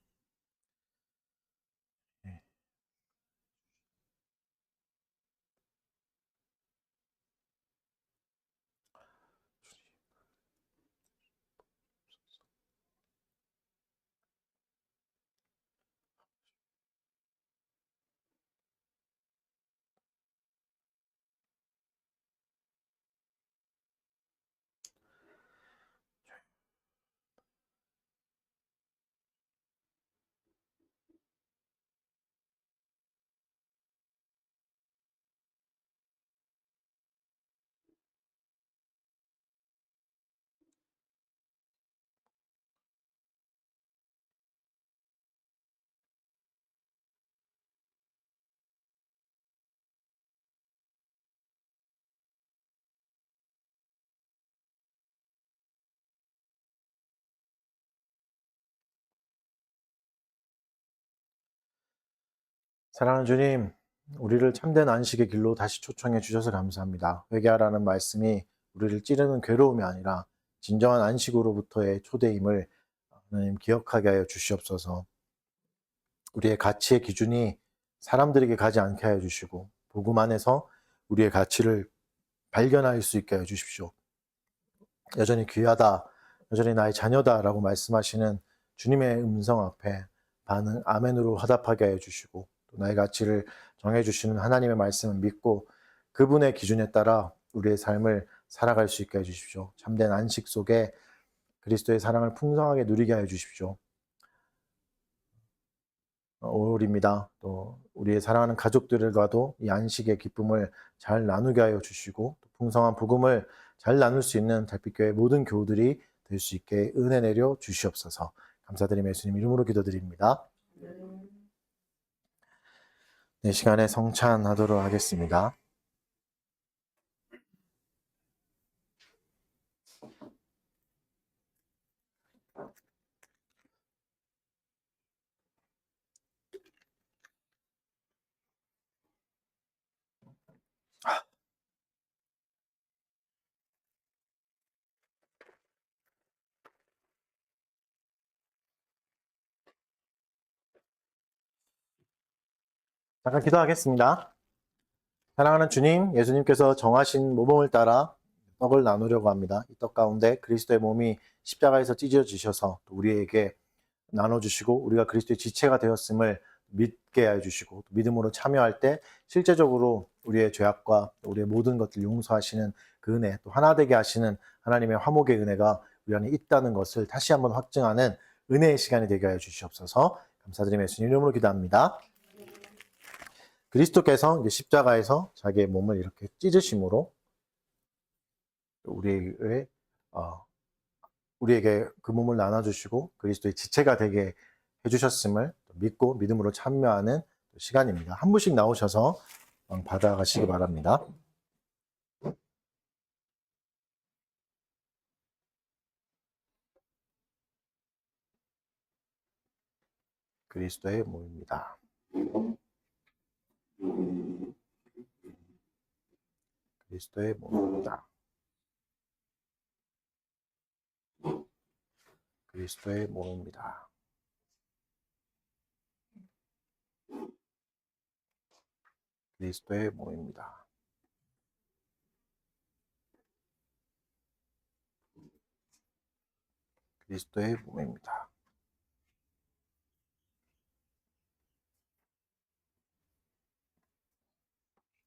사랑하는 주님, 우리를 참된 안식의 길로 다시 초청해 주셔서 감사합니다. 회개하라는 말씀이 우리를 찌르는 괴로움이 아니라 진정한 안식으로부터의 초대임을 하나님 기억하게 하여 주시옵소서. 우리의 가치의 기준이 사람들에게 가지 않게 하여 주시고 복음 안에서 우리의 가치를 발견할 수 있게 하여 주십시오. 여전히 귀하다, 여전히 나의 자녀다라고 말씀하시는 주님의 음성 앞에 반응 아멘으로 화답하게 하여 주시고, 또 나의 가치를 정해주시는 하나님의 말씀을 믿고 그분의 기준에 따라 우리의 삶을 살아갈 수 있게 해주십시오. 참된 안식 속에 그리스도의 사랑을 풍성하게 누리게 하여 주십시오. 5월입니다. 또 우리의 사랑하는 가족들과도 이 안식의 기쁨을 잘 나누게 하여 주시고, 또 풍성한 복음을 잘 나눌 수 있는 달빛교회 모든 교우들이 될 수 있게 은혜 내려 주시옵소서. 감사드리며 예수님 이름으로 기도드립니다. 네, 시간에 성찬하도록 하겠습니다. 잠깐 기도하겠습니다. 사랑하는 주님, 예수님께서 정하신 모범을 따라 떡을 나누려고 합니다. 이 떡 가운데 그리스도의 몸이 십자가에서 찢어지셔서 우리에게 나눠주시고 우리가 그리스도의 지체가 되었음을 믿게 해주시고, 믿음으로 참여할 때 실제적으로 우리의 죄악과 우리의 모든 것들 용서하시는 그 은혜, 또 하나 되게 하시는 하나님의 화목의 은혜가 우리 안에 있다는 것을 다시 한번 확증하는 은혜의 시간이 되게 하여 주시옵소서. 감사드리며 예수님 이름으로 기도합니다. 그리스도께서 이제 십자가에서 자기의 몸을 이렇게 찢으심으로 우리에게 그 몸을 나눠주시고 그리스도의 지체가 되게 해주셨음을 믿고 믿음으로 참여하는 시간입니다. 한 분씩 나오셔서 받아가시기 바랍니다. 그리스도의 몸입니다. 그리스도의 몸입니다. 그리스도의 몸입니다. 그리스도의 몸입니다. 그리스도의 몸입니다.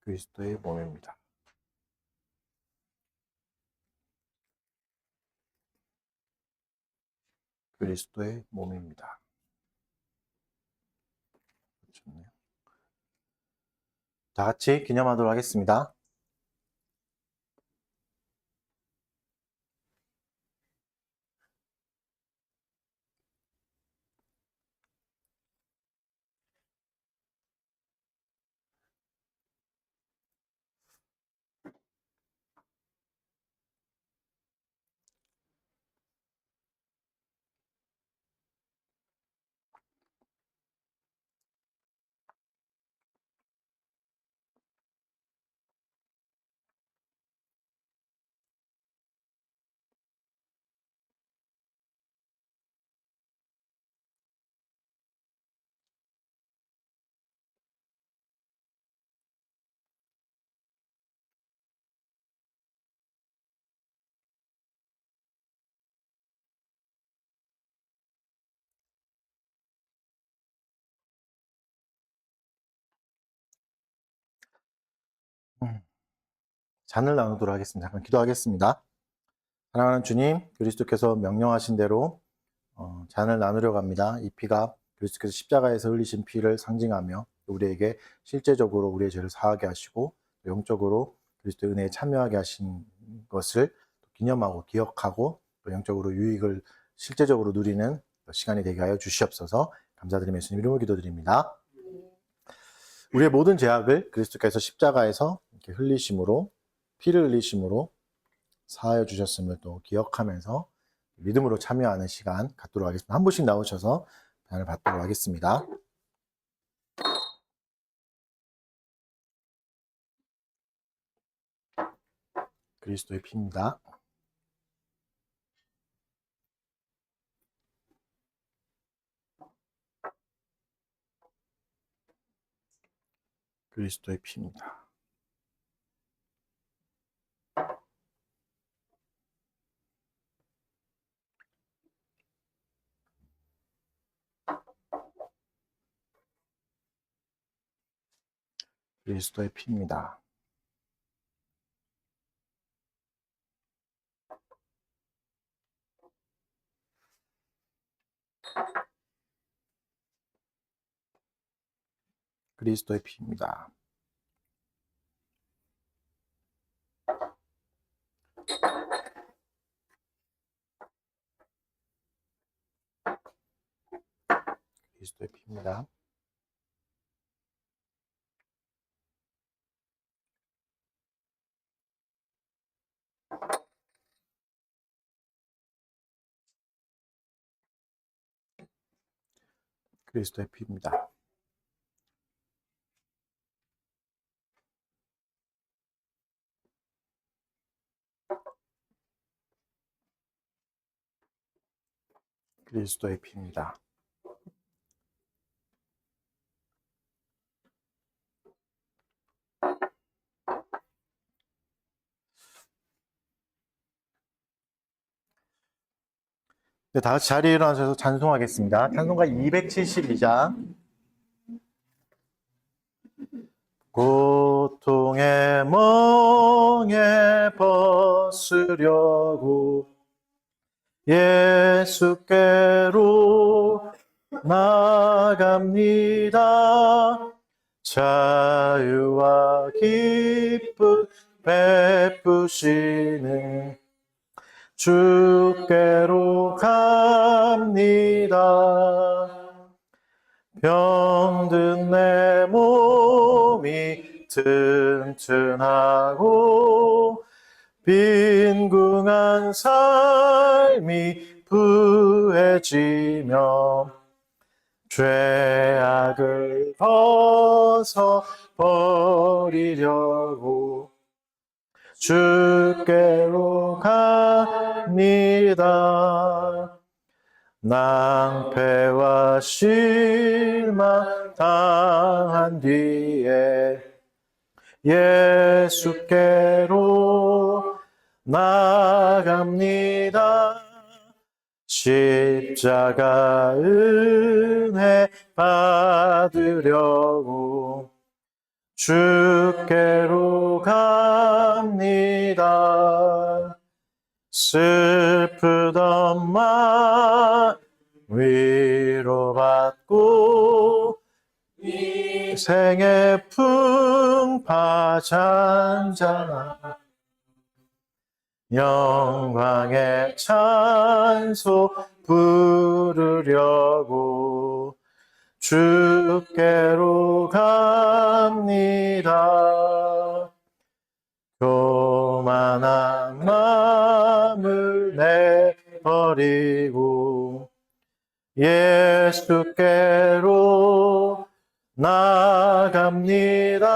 그리스도의 몸입니다. 그리스도의 몸입니다. 좋네요. 다 같이 기념하도록 하겠습니다. 잔을 나누도록 하겠습니다. 잠깐 기도하겠습니다. 사랑하는 주님, 그리스도께서 명령하신 대로 잔을 나누려고 합니다. 이 피가 그리스도께서 십자가에서 흘리신 피를 상징하며 우리에게 실제적으로 우리의 죄를 사하게 하시고 영적으로 그리스도의 은혜에 참여하게 하신 것을 기념하고 기억하고 또 영적으로 유익을 실제적으로 누리는 시간이 되게 하여 주시옵소서. 감사드리며 예수님 이름으로 기도드립니다. 우리의 모든 죄악을 그리스도께서 십자가에서 이렇게 흘리심으로 피를 흘리심으로 사하여 주셨음을 또 기억하면서 믿음으로 참여하는 시간 갖도록 하겠습니다. 한 분씩 나오셔서 단을 받도록 하겠습니다. 그리스도의 피입니다. 그리스도의 피입니다. 그리스도의 피입니다. 그리스도의 피입니다. 그리스도의 피입니다. 그리스도의 피입니다. 그리스도의 피입니다. 네, 다 같이 자리에 일어나셔서 찬송하겠습니다. 찬송가 272장. 고통의 멍에 벗으려고 예수께로 나갑니다. 자유와 기쁨 베푸시는 주께로 갑니다. 병든 내 몸이 튼튼하고 빈궁한 삶이 부해지며 죄악을 벗어 버리려고 주께로 갑니다. 낭패와 실망 당한 뒤에 예수께로 나갑니다. 십자가 은혜 받으려고 주께로 갑니다. 슬프던 마음 위로받고 생의 풍파 잔잔한 영광의 찬송 부르려고 주께로 갑니다. 교만한 마음을 내버리고 예수께로 나갑니다.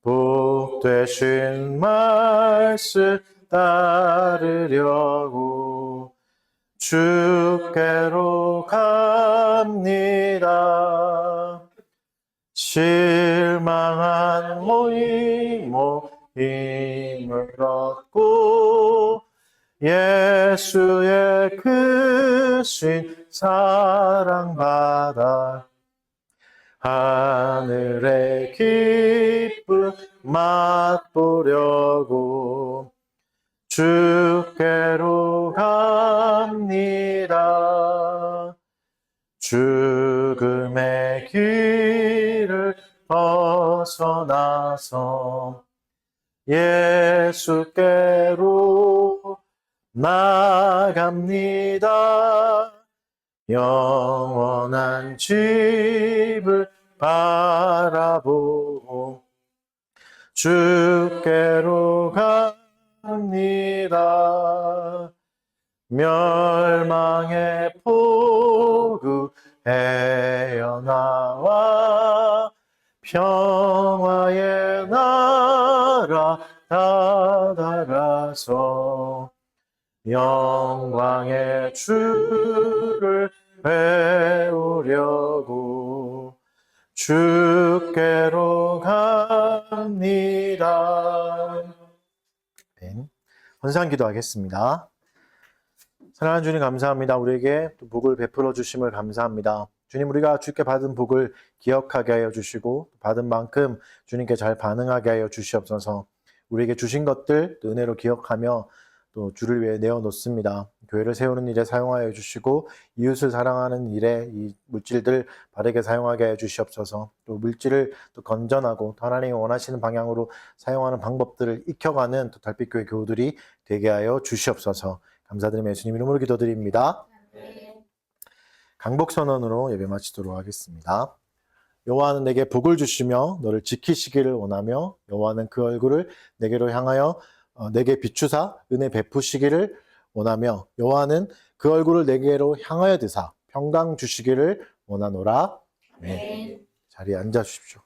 복 되신 말씀 따르려고 주께로 갑니다. 실망한 힘을 얻고 예수의 크신 사랑받아 하늘의 기쁨 맛보려고 주께로 갑니다. 죽음의 길을 벗어나서 예수께로 나갑니다. 영원한 집을 바라보고 주께로 갑니다. 멸망의 포구 헤어나와 평화의 나라 다다라서 영광의 주를 배우려고 주께로 갑니다. 헌상 기도하겠습니다. 사랑하는 주님 감사합니다. 우리에게 또 복을 베풀어 주심을 감사합니다. 주님, 우리가 주께 받은 복을 기억하게 하여 주시고 받은 만큼 주님께 잘 반응하게 하여 주시옵소서. 우리에게 주신 것들 또 은혜로 기억하며 또 주를 위해 내어놓습니다. 교회를 세우는 일에 사용하여 주시고 이웃을 사랑하는 일에 이 물질들 바르게 사용하게 해 주시옵소서. 또 물질을 또 건전하고 하나님이 원하시는 방향으로 사용하는 방법들을 익혀가는 또 달빛교회 교우들이 되게 하여 주시옵소서. 감사드리며 예수님 이름으로 기도드립니다. 강복선언으로 예배 마치도록 하겠습니다. 여호와는 내게 복을 주시며 너를 지키시기를 원하며 여호와는 그 얼굴을 내게로 향하여 내게 비추사 은혜 베푸시기를 원하며 여호와는 그 얼굴을 내게로 향하여 드사 평강 주시기를 원하노라. 아멘. 자리에 앉아 주십시오.